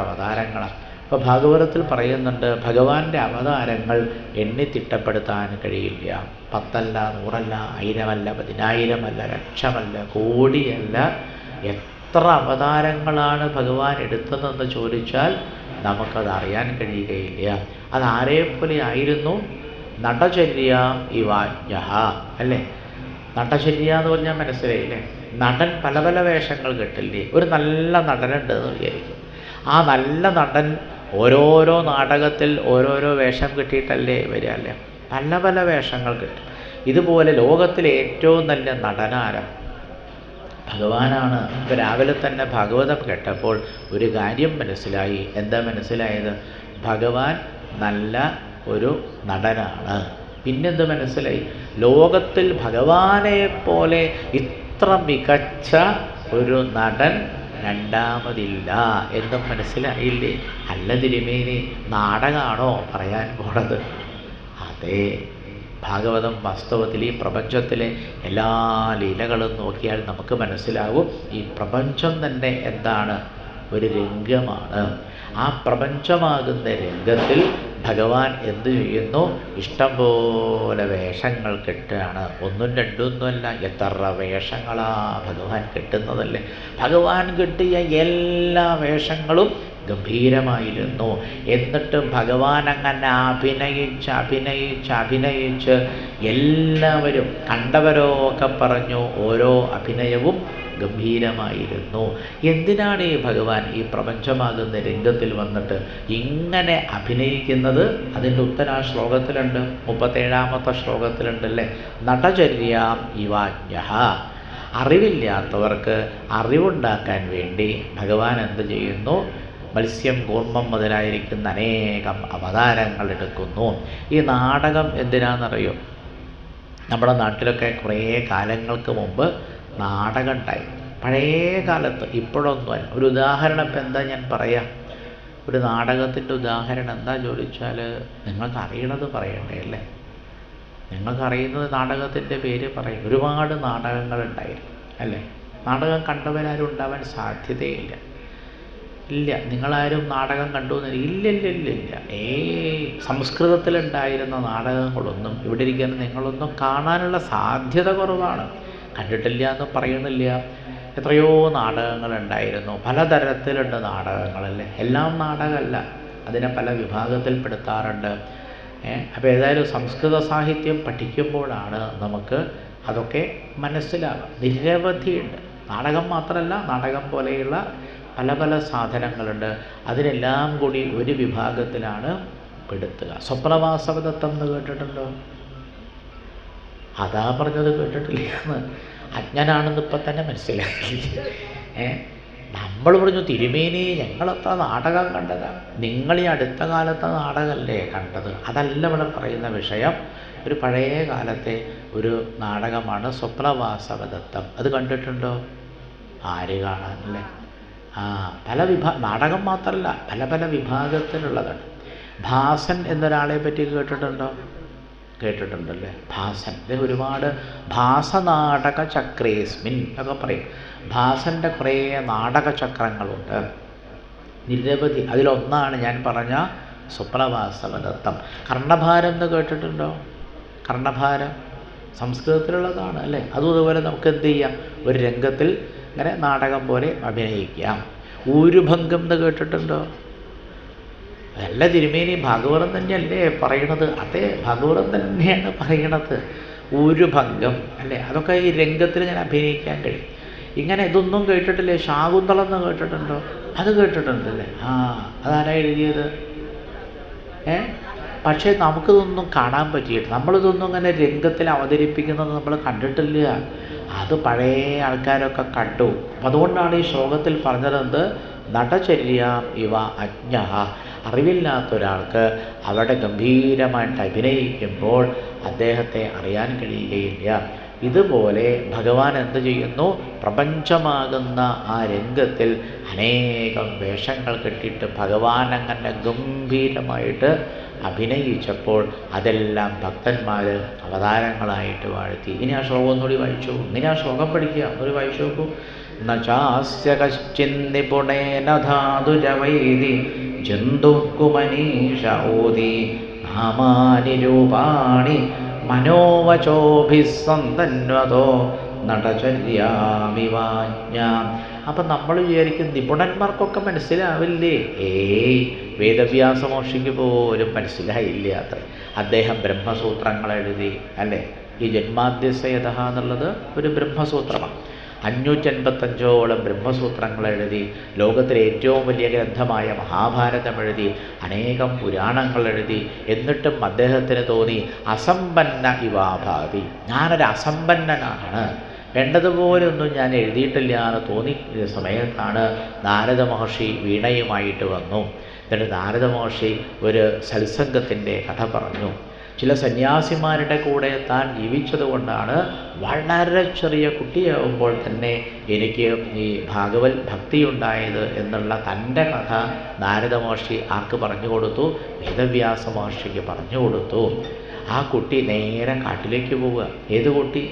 അവതാരങ്ങളാണ്. അപ്പോൾ ഭാഗവതത്തിൽ പറയുന്നുണ്ട്, ഭഗവാന്റെ അവതാരങ്ങൾ എണ്ണിത്തിട്ടപ്പെടുത്താൻ കഴിയില്ല. 10 അല്ല, 100 അല്ല, 1000 അല്ല, 10,000 അല്ല, ലക്ഷമല്ല, കോടിയല്ല. എത്ര അവതാരങ്ങളാണ് ഭഗവാൻ എടുത്തതെന്ന് ചോദിച്ചാൽ നമുക്കത് അറിയാൻ കഴിയുകയില്ല. അതാരെപ്പോലെ ആയിരുന്നു? നടചര്യ ഇവാജ്ഞ അല്ലേ. നടചര്യ എന്ന് പറഞ്ഞാൽ മനസ്സിലായില്ലേ? നടൻ പല പല വേഷങ്ങൾ കെട്ടില്ലേ. ഒരു നല്ല നടനുണ്ടെന്ന് വിചാരിക്കും. ആ നല്ല നടൻ ഓരോരോ നാടകത്തിൽ ഓരോരോ വേഷം കെട്ടിയിട്ടല്ലേ വരിക അല്ലേ. പല പല വേഷങ്ങൾ കിട്ടും. ഇതുപോലെ ലോകത്തിലെ ഏറ്റവും നല്ല നടനാരം ഭഗവാനാണ്. ഇപ്പോൾ രാവിലെ തന്നെ ഭാഗവതം കേട്ടപ്പോൾ ഒരു കാര്യം മനസ്സിലായി. എന്താ മനസ്സിലായത്? ഭഗവാൻ നല്ല ഒരു നടനാണ്. പിന്നെന്ത് മനസ്സിലായി? ലോകത്തിൽ ഭഗവാനെ പോലെ ഇത്ര മികച്ച ഒരു നടൻ രണ്ടാമതില്ല എന്നും മനസ്സിലായില്ലേ? അല്ല തിരുമേനി, നാടകമാണോ പറയാൻ പോണത്? അതെ, ഭാഗവതം വാസ്തവത്തിൽ ഈ പ്രപഞ്ചത്തിലെ എല്ലാ ലീലകളും നോക്കിയാൽ നമുക്ക് മനസ്സിലാവും ഈ പ്രപഞ്ചം തന്നെ എന്താണ്? ഒരു രംഗമാണ്. ആ പ്രപഞ്ചമാകുന്ന രംഗത്തിൽ ഭഗവാൻ എന്ത് ചെയ്യുന്നു? ഇഷ്ടം പോലെ വേഷങ്ങൾ കെട്ടുകയാണ്. 1ഉം 2ഉമൊന്നുമല്ല, എത്ര വേഷങ്ങളാ ഭഗവാൻ കെട്ടുന്നതല്ലേ. ഭഗവാൻ കെട്ടിയ എല്ലാ വേഷങ്ങളും ഗംഭീരമായിരുന്നു. എന്നിട്ടും ഭഗവാൻ അങ്ങനെ അഭിനയിച്ച് എല്ലാവരും കണ്ടവരൊക്കെ പറഞ്ഞു ഓരോ അഭിനയവും ഗംഭീരമായിരുന്നു. എന്തിനാണ് ഈ ഭഗവാൻ ഈ പ്രപഞ്ചമാകുന്ന രംഗത്തിൽ വന്നിട്ട് ഇങ്ങനെ അഭിനയിക്കുന്നത്? അതിൻ്റെ ഉത്തരം ആ ശ്ലോകത്തിലുണ്ട്, 37ാമത്തെ ശ്ലോകത്തിലുണ്ടല്ലേ. നടചര്യാം ഇവാജ്ഞഃ. അറിവില്ലാത്തവർക്ക് അറിവുണ്ടാക്കാൻ വേണ്ടി ഭഗവാൻ എന്ത് ചെയ്യുന്നു? മത്സ്യം, കൂർമ്മം മുതലായിരിക്കുന്ന അനേകം അവതാരങ്ങൾ എടുക്കുന്നു. ഈ നാടകം എന്തിനാണെന്നറിയോ? നമ്മുടെ നാട്ടിലൊക്കെ കുറേ കാലങ്ങൾക്ക് മുമ്പ് നാടകം ഉണ്ടായി. പഴയ കാലത്ത്, ഇപ്പോഴൊന്നും. ഒരു ഉദാഹരണം ഇപ്പം എന്താ ഞാൻ പറയാം? ഒരു നാടകത്തിൻ്റെ ഉദാഹരണം എന്താ ചോദിച്ചാൽ, നിങ്ങൾക്ക് അറിയണത് പറയണ്ടേ അല്ലേ? നിങ്ങൾക്കറിയുന്നത് നാടകത്തിൻ്റെ പേര് പറയും. ഒരുപാട് നാടകങ്ങളുണ്ടായിരുന്നു അല്ലേ? നാടകം കണ്ടവരാരും ഉണ്ടാവാൻ സാധ്യതയില്ല. ഇല്ല, നിങ്ങളാരും നാടകം കണ്ടു ഇല്ല. സംസ്കൃതത്തിലുണ്ടായിരുന്ന നാടകങ്ങളൊന്നും ഇവിടെ ഇരിക്കുന്ന നിങ്ങളൊന്നും കാണാനുള്ള സാധ്യത കുറവാണ്. കണ്ടിട്ടില്ല എന്ന് പറയുന്നില്ല. എത്രയോ നാടകങ്ങളുണ്ടായിരുന്നു. പലതരത്തിലുണ്ട് നാടകങ്ങളല്ലേ. എല്ലാം നാടകമല്ല, അതിനെ പല വിഭാഗത്തിൽപ്പെടുത്താറുണ്ട്. അപ്പോൾ ഏതായാലും സംസ്കൃത സാഹിത്യം പഠിക്കുമ്പോഴാണ് നമുക്ക് അതൊക്കെ മനസ്സിലാകും. നിരവധിയുണ്ട്. നാടകം മാത്രമല്ല, നാടകം പോലെയുള്ള പല പല സാധനങ്ങളുണ്ട്. അതിനെല്ലാം കൂടി ഒരു വിഭാഗത്തിലാണ് പെടുത്തുക. സ്വപ്നവാസവദത്തം എന്ന് കേട്ടിട്ടുണ്ടോ? അതാ പറഞ്ഞത്, കേട്ടിട്ടില്ലെന്ന്. അജ്ഞനാണെന്ന് ഇപ്പം തന്നെ മനസ്സിലാക്കി. നമ്മൾ പറഞ്ഞു, തിരുമേനി ഞങ്ങളത്ര നാടകം കണ്ടതാണ്. നിങ്ങൾ ഈ അടുത്ത കാലത്തെ നാടകമല്ലേ കണ്ടത്? അതല്ല ഇവിടെ പറയുന്ന വിഷയം. ഒരു പഴയ കാലത്തെ ഒരു നാടകമാണ് സ്വപ്നവാസവദത്തം. അത് കണ്ടിട്ടുണ്ടോ? ആര് കാണാനല്ലേ? പല നാടകം മാത്രമല്ല, പല പല വിഭാഗത്തിലുള്ളതാണ്. ഭാസൻ എന്നൊരാളെ പറ്റി കേട്ടിട്ടുണ്ടോ? കേട്ടിട്ടുണ്ടല്ലേ? ഭാസൻ. അദ്ദേഹം ഒരുപാട് ഭാസനാടക ചക്രേസ്മിൻ എന്നൊക്കെ പറയും. ഭാസൻ്റെ കുറേ നാടകചക്രങ്ങളുണ്ട്, നിരവധി. അതിലൊന്നാണ് ഞാൻ പറഞ്ഞ സ്വപ്നവാസവദത്തം. കർണഭാരം എന്ന് കേട്ടിട്ടുണ്ടോ? കർണഭാരം സംസ്കൃതത്തിലുള്ളതാണ് അല്ലേ? അതുപോലെ നമുക്ക് എന്ത് ചെയ്യാം? ഒരു രംഗത്തിൽ ഇങ്ങനെ നാടകം പോലെ അഭിനയിക്കാം. ഊരുഭംഗം എന്ന് കേട്ടിട്ടുണ്ടോ? അതല്ല തിരുമേനി, ഭാഗവതം തന്നെയല്ലേ പറയണത്? അതെ, ഭാഗവതം തന്നെയാണ് പറയണത്. ഊരുഭംഗം അല്ലേ? അതൊക്കെ ഈ രംഗത്തിൽ ഞാൻ അഭിനയിക്കാൻ കഴിയും. ഇങ്ങനെ ഇതൊന്നും കേട്ടിട്ടില്ലേ? ശാകുന്തളം എന്ന് കേട്ടിട്ടുണ്ടോ? അത് കേട്ടിട്ടുണ്ടല്ലേ? അതാരാ എഴുതിയത്? പക്ഷേ നമുക്കിതൊന്നും കാണാൻ പറ്റിയിട്ട്, നമ്മളിതൊന്നും അങ്ങനെ രംഗത്തിൽ അവതരിപ്പിക്കുന്നത് നമ്മൾ കണ്ടിട്ടില്ല. അത് പഴയ ആൾക്കാരൊക്കെ കണ്ടു. അപ്പം അതുകൊണ്ടാണ് ഈ ശ്ലോകത്തിൽ പറഞ്ഞത്, നടചര്യാം ഇവ അജ്ഞഃ. അറിവില്ലാത്ത ഒരാൾക്ക് അവിടെ ഗംഭീരമായിട്ട് അഭിനയിക്കുമ്പോൾ അദ്ദേഹത്തെ അറിയാൻ കഴിയുകയില്ല. ഇതുപോലെ ഭഗവാൻ എന്ത് ചെയ്യുന്നു? പ്രപഞ്ചമാകുന്ന ആ രംഗത്തിൽ അനേകം വേഷങ്ങൾ കെട്ടിയിട്ട് ഭഗവാൻ അങ്ങനെ ഗംഭീരമായിട്ട് അഭിനയിച്ചപ്പോൾ അതെല്ലാം ഭക്തന്മാർ അവതാരങ്ങളായിട്ട് വാഴ്ത്തി. ഇനി ആ ശ്ലോകം ഒന്നുകൂടി വായിച്ചു. ഇനി ആ ശ്ലോകം പഠിക്കുക, ഒരു വായിച്ചു നോക്കൂ. നചാസ്യ കശ്ചിന്നിപുണേന ധാതുരവൈതി ജന്തുക്കുമനീഷ ഓതി നാമാനി രൂപാണി മനോവചോഭിസ്സന്തന്വതോ നടചര്യാമിവാജ്ഞാം. അപ്പം നമ്മൾ വിചാരിക്കും നിപുണന്മാർക്കൊക്കെ മനസ്സിലാവില്ലേ? വേദവ്യാസ മഹർഷിക്ക് പോലും മനസ്സിലായില്ല അത്ര. അദ്ദേഹം ബ്രഹ്മസൂത്രങ്ങൾ എഴുതി അല്ലേ? ഈ ജന്മാദ്യസയത എന്നുള്ളത് ഒരു ബ്രഹ്മസൂത്രമാണ്. 585ഓളം ബ്രഹ്മസൂത്രങ്ങൾ എഴുതി. ലോകത്തിലെ ഏറ്റവും വലിയ ഗ്രന്ഥമായ മഹാഭാരതം എഴുതി. അനേകം പുരാണങ്ങൾ എഴുതി. എന്നിട്ടും അദ്ദേഹത്തിന് തോന്നി അസമ്പന്ന ഇവാഭാതി, ഞാനൊരു അസമ്പന്നനാണ്, വേണ്ടതുപോലെ ഒന്നും ഞാൻ എഴുതിയിട്ടില്ല എന്ന് തോന്നിയ സമയത്താണ് നാരദ മഹർഷി വീണയുമായിട്ട് വന്നു. എന്നിട്ട് നാരദ മഹർഷി ഒരു സത്സംഗത്തിൻ്റെ കഥ പറഞ്ഞു. ചില സന്യാസിമാരുടെ കൂടെ താൻ ജീവിച്ചതുകൊണ്ടാണ് വളരെ ചെറിയ കുട്ടിയാവുമ്പോൾ തന്നെ എനിക്ക് ഈ ഭാഗവത് ഭക്തിയുണ്ടായത് എന്നുള്ള തൻ്റെ കഥ നാരദ മഹർഷി ആർക്ക് പറഞ്ഞു കൊടുത്തു? വേദവ്യാസ മഹർഷിക്ക് പറഞ്ഞു കൊടുത്തു. ആ കുട്ടി നേരെ കാട്ടിലേക്ക് പോവുക. ഏത് കുട്ടി?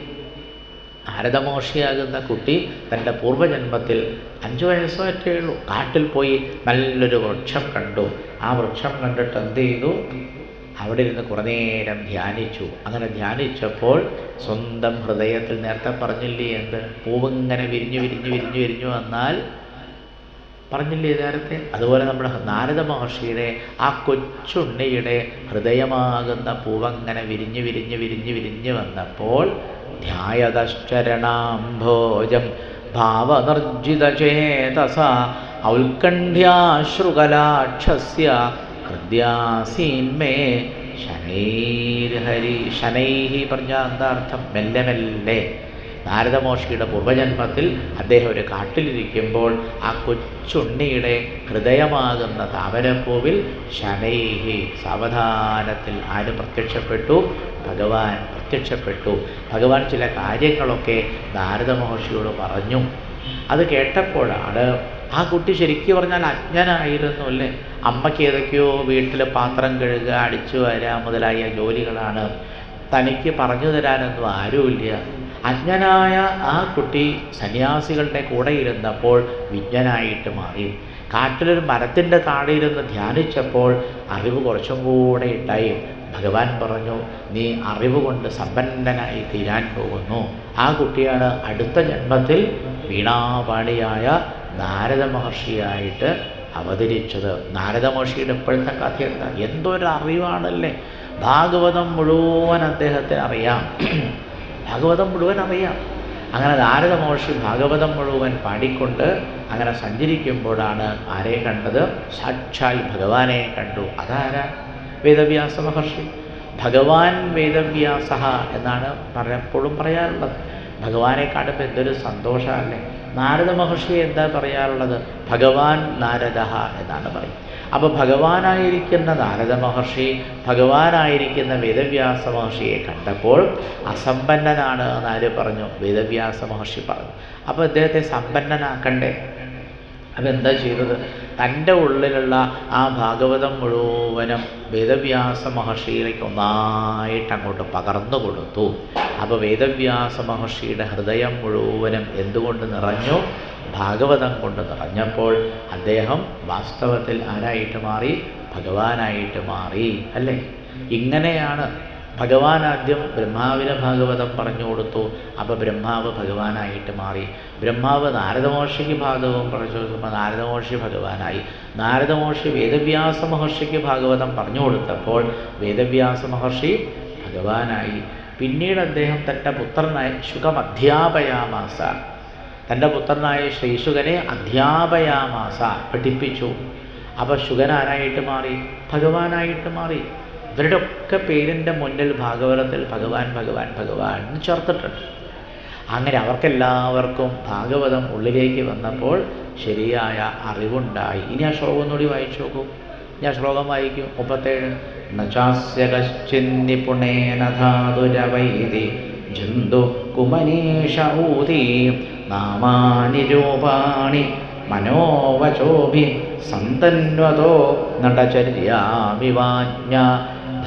നാരദ മഹർഷിയാകുന്ന കുട്ടി തൻ്റെ പൂർവ്വജന്മത്തിൽ 5 വയസ്സൊറ്റേ ഉള്ളൂ. കാട്ടിൽ പോയി നല്ലൊരു വൃക്ഷം കണ്ടു. ആ വൃക്ഷം കണ്ടിട്ട് എന്ത് ചെയ്തു? അവിടെ ഇരുന്ന് കുറേ നേരം ധ്യാനിച്ചു. അങ്ങനെ ധ്യാനിച്ചപ്പോൾ സ്വന്തം ഹൃദയത്തിൽ, നേരത്തെ പറഞ്ഞില്ലേ എന്ത്? പൂവിങ്ങനെ വിരിഞ്ഞു വിരിഞ്ഞു വിരിഞ്ഞു വിരിഞ്ഞു വന്നാൽ പറഞ്ഞില്ലേ നേരത്തെ? അതുപോലെ നമ്മുടെ നാരദ മഹർഷിയുടെ ആ കൊച്ചുണ്ണിയുടെ ഹൃദയമാകുന്ന പൂവങ്ങനെ വിരിഞ്ഞു വിരിഞ്ഞു വിരിഞ്ഞു വിരിഞ്ഞു വന്നപ്പോൾ ധ്യായതശ്ചരണാംഭോജം ഭാവനിർജിതചേതസ ഔത്കണ്ഠ്യാശ്രുകലാക്ഷസ്യ ഹൃദ്യാസീന്മേ ശനൈः പറഞ്ഞാൽ എന്താർത്ഥം? മെല്ലെ മെല്ലെ. നാരദമഹർഷിയുടെ പൂർവജന്മത്തിൽ അദ്ദേഹം ഒരു കാട്ടിലിരിക്കുമ്പോൾ ആ കൊച്ചുണ്ണിയുടെ ഹൃദയമാകുന്ന താമരപ്പൂവിൽ ശനൈഹി സാവധാനത്തിൽ ആര് പ്രത്യക്ഷപ്പെട്ടു? ഭഗവാൻ പ്രത്യക്ഷപ്പെട്ടു. ഭഗവാൻ ചില കാര്യങ്ങളൊക്കെ നാരദമഹർഷിയോട് പറഞ്ഞു. അത് കേട്ടപ്പോഴാണ് ആ കുട്ടി ശരിക്കും പറഞ്ഞാൽ അജ്ഞനായിരുന്നു അല്ലേ. അമ്മയ്ക്ക് ഏതൊക്കെയോ വീട്ടിൽ പാത്രം കഴുകുക, അടിച്ചു വരാ മുതലായ ജോലികളാണ്. തനിക്ക് പറഞ്ഞു തരാനൊന്നും ആരുമില്ല. അജ്ഞനായ ആ കുട്ടി സന്യാസികളുടെ കൂടെ ഇരുന്നപ്പോൾ വിജ്ഞനായിട്ട് മാറി. കാട്ടിലൊരു മരത്തിൻ്റെ താഴെ ഇരുന്ന് ധ്യാനിച്ചപ്പോൾ അറിവ് കുറച്ചും കൂടെ ഉണ്ടായി. ഭഗവാൻ പറഞ്ഞു, നീ അറിവ് കൊണ്ട് സമ്പന്നനായി തീരാൻ പോകുന്നു. ആ കുട്ടിയാണ് അടുത്ത ജന്മത്തിൽ വീണാപാണിയായ നാരദ മഹർഷിയായിട്ട് അവതരിച്ചത്. നാരദ മഹർഷിയുടെ ഇപ്പോഴത്തെ കഥ എന്താ? എന്തൊരറിവാണല്ലേ! ഭാഗവതം മുഴുവൻ അദ്ദേഹത്തിന് അറിയാം. ഭാഗവതം മുഴുവൻ അറിയാം. അങ്ങനെ നാരദ മഹർഷി ഭാഗവതം മുഴുവൻ പാടിക്കൊണ്ട് അങ്ങനെ സഞ്ചരിക്കുമ്പോഴാണ് ആരെ കണ്ടത്? സാക്ഷാൽ ഭഗവാനെ കണ്ടു. അതാരാ? വേദവ്യാസ മഹർഷി. ഭഗവാൻ വേദവ്യാസ എന്നാണ് പലപ്പോഴും പറയാറുള്ളത്. ഭഗവാനെ കാണുമ്പോൾ എന്തൊരു സന്തോഷമല്ലേ. നാരദ മഹർഷി എന്താ പറയാറുള്ളത്? ഭഗവാൻ നാരദ എന്നാണ് പറയും. അപ്പോൾ ഭഗവാനായിരിക്കുന്ന നാരദ മഹർഷി ഭഗവാനായിരിക്കുന്ന വേദവ്യാസ മഹർഷിയെ കണ്ടപ്പോൾ അസമ്പന്നനാണ് എന്നാര് പറഞ്ഞു? വേദവ്യാസ മഹർഷി പറഞ്ഞു. അപ്പോൾ അദ്ദേഹത്തെ സമ്പന്നനാക്കണ്ടേ? അതെന്താ ചെയ്തത്? തൻ്റെ ഉള്ളിലുള്ള ആ ഭാഗവതം മുഴുവനും വേദവ്യാസ മഹർഷിയിലേക്ക് ഒന്നായിട്ട് അങ്ങോട്ട് പകർന്നു കൊടുത്തു. അപ്പോൾ വേദവ്യാസ മഹർഷിയുടെ ഹൃദയം മുഴുവനും എന്തുകൊണ്ട് നിറഞ്ഞു? ഭാഗവതം കൊണ്ട് നിറഞ്ഞപ്പോൾ അദ്ദേഹം വാസ്തവത്തിൽ ആരായിട്ട് മാറി? ഭഗവാനായിട്ട് മാറി അല്ലേ. ഇങ്ങനെയാണ് ഭഗവാൻ ആദ്യം ബ്രഹ്മാവിന് ഭാഗവതം പറഞ്ഞു കൊടുത്തു. അപ്പോൾ ബ്രഹ്മാവ് ഭഗവാനായിട്ട് മാറി. ബ്രഹ്മാവ് നാരദമഹർഷിക്ക് ഭാഗവതം പറഞ്ഞു കൊടുത്തപ്പോൾ നാരദമഹർഷി ഭഗവാനായി. നാരദമഹർഷി വേദവ്യാസ മഹർഷിക്ക് ഭാഗവതം പറഞ്ഞു കൊടുത്തപ്പോൾ വേദവ്യാസ മഹർഷി ഭഗവാനായി. പിന്നീട് അദ്ദേഹം തൻ്റെ പുത്രനായ ശുകം അധ്യാപയാമാസ. തൻ്റെ പുത്രനായ ശ്രീശുകനെ അധ്യാപയാമാസ, പഠിപ്പിച്ചു. അപ്പോൾ ശുകൻ ആരായിട്ട് മാറി? ഭഗവാനായിട്ട് മാറി. ഇവരുടെ ഒക്കെ പേരിൻ്റെ മുന്നിൽ ഭാഗവതത്തിൽ ഭഗവാൻ ഭഗവാൻ ഭഗവാൻ എന്ന് ചേർത്തിട്ടുണ്ട്. അങ്ങനെ അവർക്കെല്ലാവർക്കും ഭാഗവതം ഉള്ളിലേക്ക് വന്നപ്പോൾ ശരിയായ അറിവുണ്ടായി. ഇനി ആ ശ്ലോകം ഒന്നുകൂടി വായിച്ചു നോക്കൂ. ഞാൻ ശ്ലോകം വായിക്കും. 37. നചാസ്യ കശ്ചിന്നിപുണേന ധാതുരവൈതി ജന്തു കുമനീഷഊതി നാമാനി രൂപാണി മനോവചോഭി സന്തന്വതോ നടചര്യാമിവാജ്ഞ.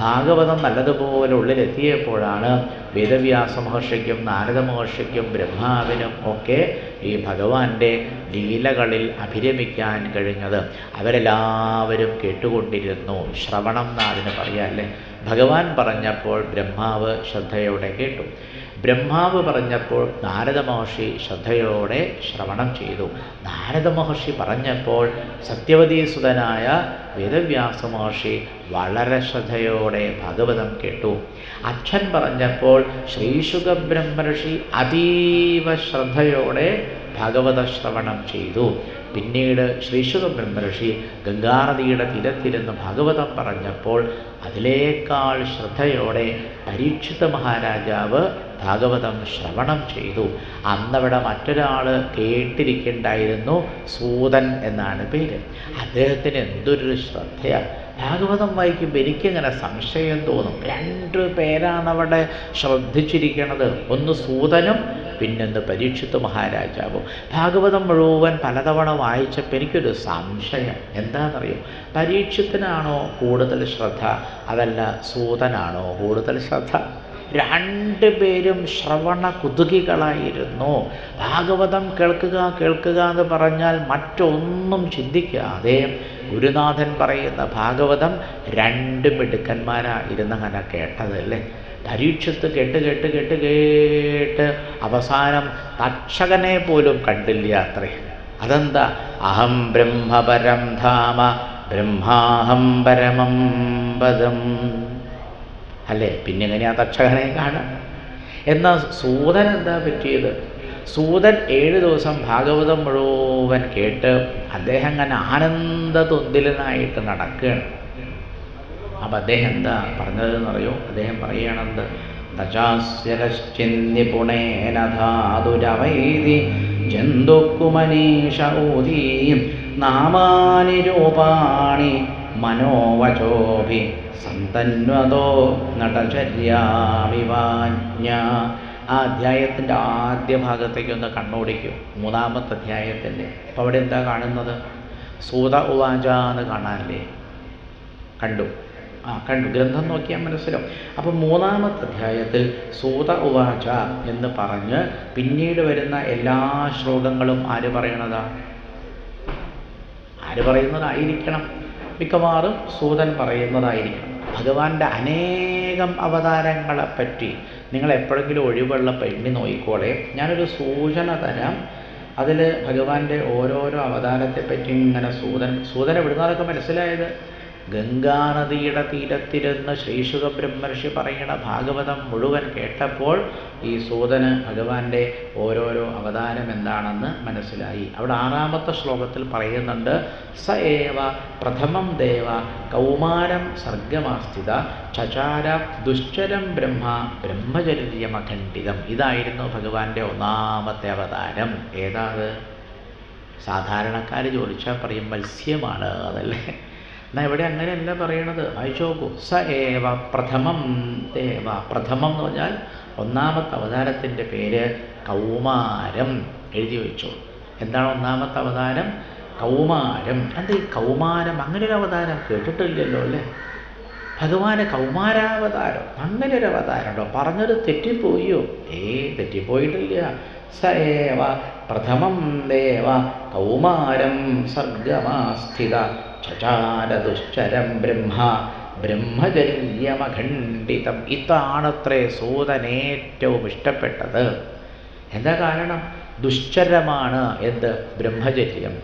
ഭാഗവതം നല്ലതുപോലെ ഉള്ളിലെത്തിയപ്പോഴാണ് വേദവ്യാസ മഹർഷിക്കും നാരദ മഹർഷിക്കും ബ്രഹ്മാവിനും ഒക്കെ ഈ ഭഗവാന്റെ ലീലകളിൽ അഭിരമിക്കാൻ കഴിഞ്ഞത്. അവരെല്ലാവരും കേട്ടുകൊണ്ടിരുന്നു. ശ്രവണം എന്നതിന് പറയാല്ലേ. ഭഗവാൻ പറഞ്ഞപ്പോൾ ബ്രഹ്മാവ് ശ്രദ്ധയോടെ കേട്ടു. ബ്രഹ്മാവ് പറഞ്ഞപ്പോൾ നാരദ മഹർഷി ശ്രദ്ധയോടെ ശ്രവണം ചെയ്തു. നാരദ മഹർഷി പറഞ്ഞപ്പോൾ സത്യവതീസുതനായ വേദവ്യാസ മഹർഷി വളരെ ശ്രദ്ധയോടെ ഭാഗവതം കേട്ടു. അച്ഛൻ പറഞ്ഞപ്പോൾ ശ്രീശുക ബ്രഹ്മർഷി അതീവ ശ്രദ്ധയോടെ ഭാഗവത ശ്രവണം ചെയ്തു. പിന്നീട് ശ്രീശുക ബ്രഹ്മർഷി ഗംഗാനദിയുടെ തീരത്തിരുന്ന് ഭാഗവതം പറഞ്ഞപ്പോൾ അതിലേക്കാൾ ശ്രദ്ധയോടെ പരീക്ഷിത മഹാരാജാവ് ഭാഗവതം ശ്രവണം ചെയ്തു. അന്നവിടെ മറ്റൊരാൾ കേട്ടിരിക്കണ്ടായിരുന്നു. സൂതൻ എന്നാണ് പേര്. അദ്ദേഹത്തിന് എന്തൊരു ശ്രദ്ധയാണ്. ഭാഗവതം വായിക്കുമ്പോൾ എനിക്കിങ്ങനെ സംശയം തോന്നും. 2 പേരാണ് അവിടെ ശ്രദ്ധിച്ചിരിക്കുന്നത്. ഒന്ന് സൂതനും പിന്നൊന്ന് പരീക്ഷിത മഹാരാജാവും. ഭാഗവതം മുഴുവൻ പലതവണ വായിച്ചപ്പോൾ എനിക്കൊരു സംശയം. എന്താണെന്നറിയോ? പരീക്ഷത്തിനാണോ കൂടുതൽ ശ്രദ്ധ, അതല്ല സൂതനാണോ കൂടുതൽ ശ്രദ്ധ? 2 പേരും ശ്രവണ കുതുകികളായിരുന്നു. ഭാഗവതം കേൾക്കുക കേൾക്കുക എന്ന് പറഞ്ഞാൽ മറ്റൊന്നും ചിന്തിക്കാതെ ഗുരുനാഥൻ പറയുന്ന ഭാഗവതം 2 മിടുക്കന്മാരായിരുന്ന അങ്ങനെ കേട്ടതല്ലേ. പരീക്ഷത്ത് കേട്ട് കേട്ട് കേട്ട് കേട്ട് അവസാനം തക്ഷകനെ പോലും കണ്ടില്ല അത്രേ. അതെന്താ? അഹം ബ്രഹ്മപരം ധാമ ബ്രഹ്മാഹം പരമം പദം അല്ലേ. പിന്നെ എങ്ങനെയാ തക്ഷകനെ കാണാം? എന്നാൽ സൂതൻ എന്താ പറ്റിയത്? സൂതൻ 7 ദിവസം ഭാഗവതം മുഴുവൻ കേട്ട് അദ്ദേഹം അങ്ങനെ ആനന്ദതുന്തിലനായിട്ട് നടക്കുകയാണ്. അപ്പം അദ്ദേഹം എന്താ പറഞ്ഞതെന്നറിയോ? അദ്ദേഹം പറയുകയാണെന്ത്? ദശാസ്യരശ്ചിന്നിപുണേന ധാതുരവൈതി ജന്തുക്കുമനീഷ ഊതി നാമാനി രൂപാണി മനോവചോഭി സന്തന്വതോ നടചര്യാമിവാജ്ഞ. ആ അധ്യായത്തിൻ്റെ ആദ്യ ഭാഗത്തേക്ക് ഒന്ന് കണ്ണോടിക്കൂ. 3-ാമത്തെ അധ്യായത്തിൻ്റെ. അപ്പോൾ അവിടെ എന്താ കാണുന്നത്? സൂത ഉവാച എന്ന് കാണാനല്ലേ? കണ്ടു ഗ്രന്ഥം നോക്കിയാൽ മനസ്സിലാവും. അപ്പം 3-ാമത്തെ അധ്യായത്തിൽ സൂത ഉവാച എന്ന് പറഞ്ഞ് പിന്നീട് വരുന്ന എല്ലാ ശ്ലോകങ്ങളും ആര് പറയുന്നതായിരിക്കണം? മിക്കവാറും സൂതൻ പറയുന്നതായിരിക്കണം. ഭഗവാന്റെ അനേകം അവതാരങ്ങളെപ്പറ്റി നിങ്ങൾ എപ്പോഴെങ്കിലും ഒഴിവുള്ള എണ്ണി നോക്കിക്കോളെ. ഞാനൊരു സൂചന തരാം. അതിൽ ഭഗവാന്റെ ഓരോരോ അവതാരത്തെപ്പറ്റി ഇങ്ങനെ സൂതൻ എവിടുന്നാതൊക്കെ മനസ്സിലായത്? ഗംഗാനദിയുടെ തീരത്തിരുന്ന് ശ്രീശുക ബ്രഹ്മർഷി പറയുന്ന ഭാഗവതം മുഴുവൻ കേട്ടപ്പോൾ ഈ സൂതന് ഭഗവാന്റെ ഓരോരോ അവതാരം എന്താണെന്ന് മനസ്സിലായി. അവിടെ 6-ാമത്തെ ശ്ലോകത്തിൽ പറയുന്നുണ്ട്, സ ഏവ പ്രഥമം ദേവ കൗമാരം സർഗമാസ്ഥിത ചചാര ദുശ്ചരം ബ്രഹ്മചര്യമഖണ്ഡിതം. ഇതായിരുന്നു ഭഗവാന്റെ 1-ാമത്തെ അവതാരം. ഏതാത്? സാധാരണക്കാർ ചോദിച്ചാൽ പറയും മത്സ്യമാണ്, അതല്ലേ? എന്നാൽ ഇവിടെ അങ്ങനെയല്ല പറയണത്. വായിച്ചു നോക്കൂ. സ ഏവ പ്രഥമം ദേവ. പ്രഥമം എന്ന് പറഞ്ഞാൽ 1-ാമത്തെ അവതാരത്തിൻ്റെ പേര് കൗമാരം. എഴുതി വെച്ചു. എന്താണ് 1-ാമത്തെ അവതാരം? കൗമാരം. എന്താ ഈ കൗമാരം? അങ്ങനെ ഒരു അവതാരം കേട്ടിട്ടില്ലല്ലോ അല്ലേ? ഭഗവാന് കൗമാരാവതാരം, അങ്ങനെ ഒരു അവതാരമുണ്ടോ? പറഞ്ഞത് തെറ്റിപ്പോയോ? തെറ്റിപ്പോയിട്ടില്ല. സ ഏവ പ്രഥമം ദേവ കൗമാരം സർഗമാസ്ഥിത ചചാര ദുശ്ചരം ബ്രഹ്മചര്യമഖണ്ഡിതം. ഇതാണത്രേ സൂതനേറ്റവും ഇഷ്ടപ്പെട്ടത്. എന്താ കാരണം? ദുശ്ചരമാണ്. എന്ത്? ബ്രഹ്മചര്യം.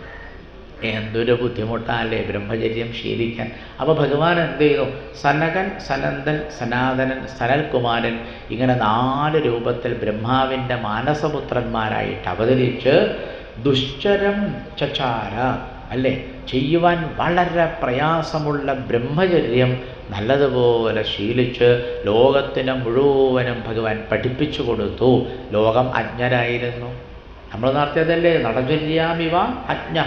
എന്തൊരു ബുദ്ധിമുട്ടല്ലേ ബ്രഹ്മചര്യം ശീലിക്കാൻ. അപ്പോൾ ഭഗവാൻ എന്ത് ചെയ്തു? സനകൻ, സനന്ദൻ, സനാതനൻ, സനൽകുമാരൻ ഇങ്ങനെ 4 രൂപത്തിൽ ബ്രഹ്മാവിൻ്റെ മാനസപുത്രന്മാരായിട്ട് അവതരിച്ച് ദുശ്ചരം ചചാര, അല്ലേ, ചെയ്യുവാൻ വളരെ പ്രയാസമുള്ള ബ്രഹ്മചര്യം നല്ലതുപോലെ ശീലിച്ച് ലോകത്തിന് മുഴുവനും ഭഗവാൻ പഠിപ്പിച്ചു കൊടുത്തു. ലോകം അജ്ഞരായിരുന്നു. നമ്മൾ നടത്തിയതല്ലേ നടചര്യാമിവ അജ്ഞ.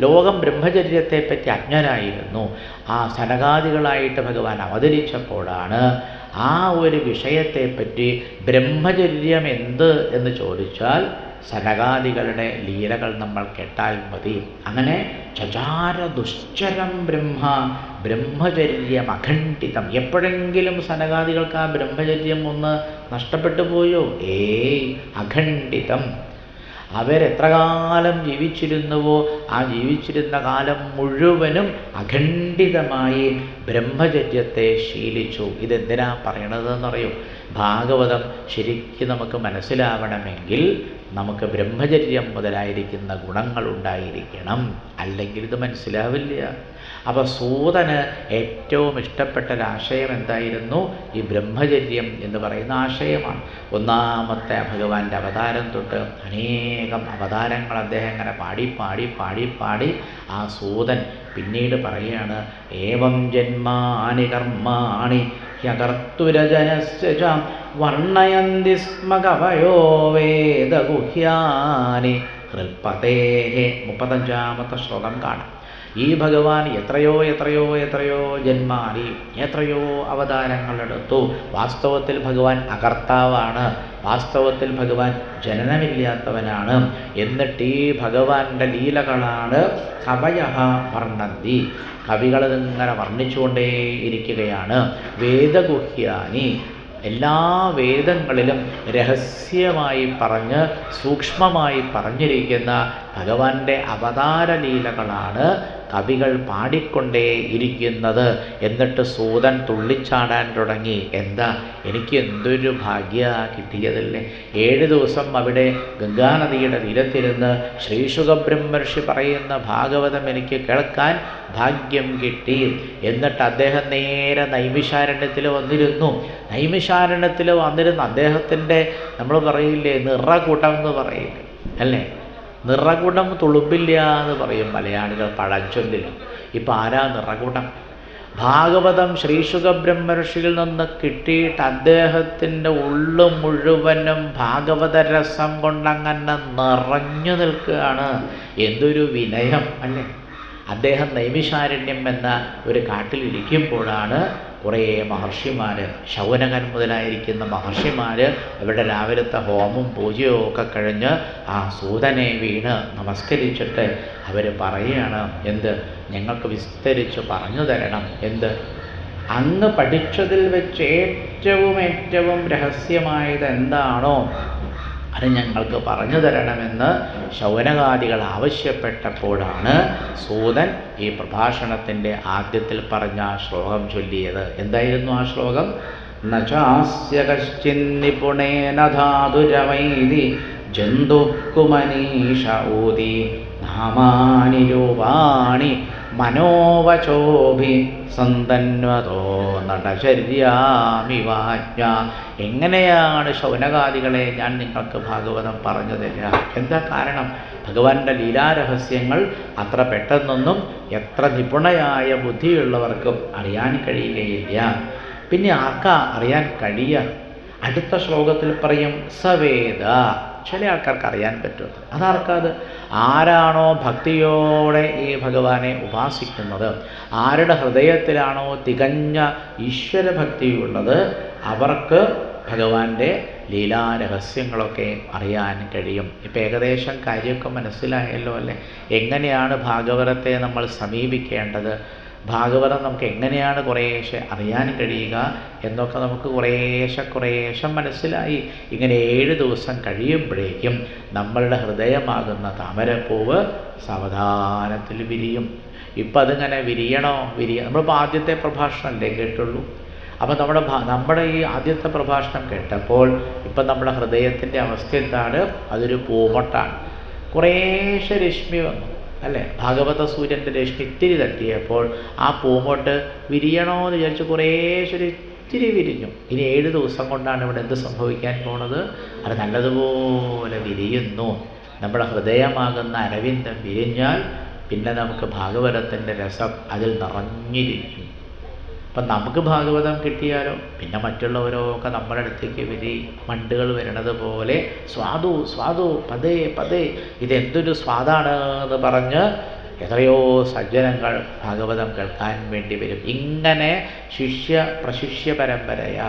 ലോകം ബ്രഹ്മചര്യത്തെപ്പറ്റി അജ്ഞരായിരുന്നു. ആ സനകാദികളായിട്ട് ഭഗവാൻ അവതരിച്ചപ്പോഴാണ് ആ ഒരു വിഷയത്തെപ്പറ്റി ബ്രഹ്മചര്യം എന്ത് എന്ന് ചോദിച്ചാൽ സനകാദികളുടെ ലീലകൾ നമ്മൾ കേട്ടാൽ മതി. അങ്ങനെ ചചാര ദുശ്ചരം ബ്രഹ്മചര്യം അഖണ്ഡിതം. എപ്പോഴെങ്കിലും സനകാദികൾക്ക് ആ ബ്രഹ്മചര്യം ഒന്ന് നഷ്ടപ്പെട്ടു പോയോ? അഖണ്ഡിതം. അവരെത്ര കാലം ജീവിച്ചിരുന്നുവോ ആ ജീവിച്ചിരുന്ന കാലം മുഴുവനും അഖണ്ഡിതമായി ബ്രഹ്മചര്യത്തെ ശീലിച്ചു. ഇതെന്തിനാ പറയണതെന്നറിയോ? ഭാഗവതം ശരിക്കും നമുക്ക് മനസ്സിലാവണമെങ്കിൽ നമുക്ക് ബ്രഹ്മചര്യം മുതലായിരിക്കുന്ന ഗുണങ്ങളുണ്ടായിരിക്കണം. അല്ലെങ്കിൽ ഇത് മനസ്സിലാവില്ല. അപ്പോൾ സൂതന് ഏറ്റവും ഇഷ്ടപ്പെട്ട ഒരാശയം എന്തായിരുന്നു? ഈ ബ്രഹ്മചര്യം എന്ന് പറയുന്ന ആശയമാണ്. 1-ാമത്തെ ഭഗവാന്റെ അവതാരം തൊട്ട് അനേകം അവതാരങ്ങൾ അദ്ദേഹം ഇങ്ങനെ പാടി ആ സൂതൻ പിന്നീട് പറയുകയാണ്, ഏവം ജന്മാനി കർമാണി ഹ്യകർത്തുരജനസ്യ ച വർണ്ണയന്തി സ്മ കവയോ വേദഗുഹ്യാനി ഹൃൽപതേഃ. 35-ാമത്തെ ശ്ലോകം കാണാം. ഈ ഭഗവാൻ എത്രയോ ജന്മാനി, എത്രയോ അവതാരങ്ങളെടുത്തു. വാസ്തവത്തിൽ ഭഗവാൻ അകർത്താവാണ്. വാസ്തവത്തിൽ ഭഗവാൻ ജനനമില്ലാത്തവനാണ്. എന്നിട്ട് ഈ ഭഗവാന്റെ ലീലകളാണ് കവയഃ വർണ്ണന്തി. കവികൾ ഇങ്ങനെ വർണ്ണിച്ചുകൊണ്ടേയിരിക്കുകയാണ്. വേദഗുഹ്യാനി, എല്ലാ വേദങ്ങളിലും രഹസ്യമായി പറഞ്ഞ് സൂക്ഷ്മമായി പറഞ്ഞിരിക്കുന്ന ഭഗവാന്റെ അവതാരലീലകളാണ് കവികൾ പാടിക്കൊണ്ടേ ഇരിക്കുന്നത്. എന്നിട്ട് സൂതൻ തുള്ളിച്ചാടാൻ തുടങ്ങി. എന്താ, എനിക്ക് എന്തൊരു ഭാഗ്യ കിട്ടിയതല്ലേ. 7 ദിവസം അവിടെ ഗംഗാനദിയുടെ തീരത്തിരുന്ന് ശ്രീശുഖബ്രഹ്മർഷി പറയുന്ന ഭാഗവതം എനിക്ക് കേൾക്കാൻ ഭാഗ്യം കിട്ടി. എന്നിട്ട് അദ്ദേഹം നേരെ നൈമിഷാരണ്യത്തിൽ വന്നിരുന്നു. നൈമിഷാരണ്യത്തിൽ വന്നിരുന്ന അദ്ദേഹത്തിൻ്റെ, നമ്മൾ പറയില്ലേ, നിറകൂട്ടം എന്ന് പറയില്ലേ അല്ലേ, നിറകൂട്ടം തുളുമ്പില്ല എന്ന് പറയും മലയാളികൾ പഴഞ്ചൊല്ലിൽ. ഇപ്പം ആരാ നിറകൂട്ടം? ഭാഗവതം ശ്രീശുഖബ്രഹ്മർഷിയിൽ നിന്ന് കിട്ടിയിട്ട് അദ്ദേഹത്തിൻ്റെ ഉള്ളു മുഴുവനും ഭാഗവത രസം കൊണ്ടങ്ങനെ നിറഞ്ഞു നിൽക്കുകയാണ്. എന്തൊരു വിനയം അല്ലേ. അദ്ദേഹം നൈമിഷാരണ്യം എന്ന ഒരു കാട്ടിലിരിക്കുമ്പോഴാണ് കുറേ മഹർഷിമാർ, ശൗനകൻ മുതലായിരിക്കുന്ന മഹർഷിമാർ അവരുടെ രാവിലത്തെ ഹോമം പൂജയോ ഒക്കെ കഴിഞ്ഞ് ആ സൂതനെ വീണ് നമസ്കരിച്ചിട്ട് അവർ പറയുകയാണ്, എന്ത്, ഞങ്ങൾക്ക് വിസ്തരിച്ച് പറഞ്ഞു തരണം. എന്ത്, അങ്ങ് പഠിച്ചതിൽ വെച്ച് ഏറ്റവും രഹസ്യമായത് എന്താണോ അത് ഞങ്ങൾക്ക് പറഞ്ഞു തരണമെന്ന് ശൗനകാദികൾ ആവശ്യപ്പെട്ടപ്പോഴാണ് സൂതൻ ഈ പ്രഭാഷണത്തിൻ്റെ ആദ്യത്തിൽ പറഞ്ഞ ആ ശ്ലോകം ചൊല്ലിയത്. എന്തായിരുന്നു ആ ശ്ലോകം? നചാസ്യ കശ്ചിന്നിപുണേന ധാതുരവൈതി ജന്തുക്കുമനീഷ ഊതി നാമാനി രൂപാണി മനോവചോഭി സന്തന്വതോ നടചര്യാമിവാജ്ഞ. എങ്ങനെയാണ് ശൗനകാദികളെ ഞാൻ നിങ്ങൾക്ക് ഭാഗവതം പറഞ്ഞു തരിക? എന്താ കാരണം? ഭഗവാന്റെ ലീലാരഹസ്യങ്ങൾ അത്ര പെട്ടെന്നൊന്നും എത്ര നിപുണയായ ബുദ്ധിയുള്ളവർക്കും അറിയാൻ കഴിയുകയില്ല. പിന്നെ ആർക്കാ അറിയാൻ കഴിയുക? അടുത്ത ശ്ലോകത്തിൽ പറയും സവേദ. ചില ആൾക്കാർക്ക് അറിയാൻ പറ്റും. അതാർക്കത്? ആരാണോ ഭക്തിയോടെ ഈ ഭഗവാനെ ഉപാസിക്കുന്നത്, ആരുടെ ഹൃദയത്തിലാണോ തികഞ്ഞ ഈശ്വരഭക്തിയുള്ളത്, അവർക്ക് ഭഗവാന്റെ ലീലാരഹസ്യങ്ങളൊക്കെ അറിയാൻ കഴിയും. ഇപ്പം ഏകദേശം കാര്യമൊക്കെ മനസ്സിലായല്ലോ അല്ലേ? എങ്ങനെയാണ് ഭാഗവതത്തെ നമ്മൾ സമീപിക്കേണ്ടത്, ഭാഗവതം നമുക്ക് എങ്ങനെയാണ് കുറേശ്ശെ അറിയാൻ കഴിയുക എന്നൊക്കെ നമുക്ക് കുറേശ്ശെ മനസ്സിലായി. ഇങ്ങനെ 7 ദിവസം കഴിയുമ്പോഴേക്കും നമ്മളുടെ ഹൃദയമാകുന്ന താമരപ്പൂവ് സാവധാനത്തിൽ വിരിയും. ഇപ്പം അതിങ്ങനെ വിരിയണോ നമ്മളിപ്പോൾ ആദ്യത്തെ പ്രഭാഷണമല്ലേ കേട്ടുള്ളൂ. അപ്പം നമ്മുടെ ഈ ആദ്യത്തെ പ്രഭാഷണം കേട്ടപ്പോൾ ഇപ്പം നമ്മുടെ ഹൃദയത്തിൻ്റെ അവസ്ഥ എന്താണ്? അതൊരു പൂമൊട്ടാണ്. കുറേശ്ശെ രശ്മി വന്നു അല്ലേ? ഭാഗവത സൂര്യൻ്റെ രശ്മി ഇത്തിരി തട്ടിയപ്പോൾ ആ പൂമൊട്ട് വിരിയണോ എന്ന് വിചാരിച്ച് കുറേശ്ശെ ഇത്തിരി വിരിഞ്ഞു. ഇനി 7 ദിവസം കൊണ്ടാണ് ഇവിടെ എന്ത് സംഭവിക്കാൻ പോണത്? അത് നല്ലതുപോലെ വിരിയുന്നു. നമ്മുടെ ഹൃദയമാകുന്ന അരവിന്ദം വിരിഞ്ഞാൽ പിന്നെ നമുക്ക് ഭാഗവതത്തിൻ്റെ രസം അതിൽ നിറഞ്ഞിരിക്കും. അപ്പം നമുക്ക് ഭാഗവതം കിട്ടിയാലോ പിന്നെ മറ്റുള്ളവരൊക്കെ നമ്മുടെ അടുത്തേക്ക് മണ്ടുകൾ വരണത് പോലെ സ്വാദു സ്വാദു പതേ പതേ ഇതെന്തൊരു സ്വാദാണ് എന്ന് പറഞ്ഞ് എത്രയോ സജ്ജനങ്ങൾ ഭാഗവതം കേൾക്കാൻ വേണ്ടി വരും. ഇങ്ങനെ പ്രശിഷ്യ പരമ്പരയാ,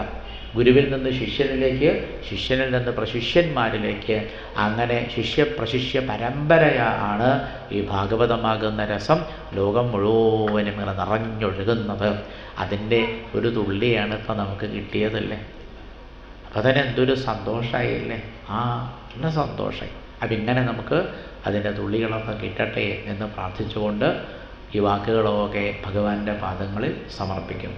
ഗുരുവിൽ നിന്ന് ശിഷ്യനിലേക്ക്, ശിഷ്യനിൽ നിന്ന് പ്രശിഷ്യന്മാരിലേക്ക്, അങ്ങനെ പ്രശിഷ്യ പരമ്പരയാണ് ഈ ഭാഗവതമാകുന്ന രസം ലോകം മുഴുവനും ഇങ്ങനെ നിറഞ്ഞൊഴുകുന്നത്. അതിൻ്റെ ഒരു തുള്ളിയാണ് ഇപ്പം നമുക്ക് കിട്ടിയതല്ലേ. അപ്പം അതിനെന്തൊരു സന്തോഷമായില്ലേ. നല്ല സന്തോഷമായി. അപ്പം ഇങ്ങനെ നമുക്ക് അതിൻ്റെ തുള്ളികളൊക്കെ കിട്ടട്ടെ എന്ന് പ്രാർത്ഥിച്ചുകൊണ്ട് ഈ വാക്കുകളൊക്കെ ഭഗവാന്റെ പാദങ്ങളിൽ സമർപ്പിക്കും.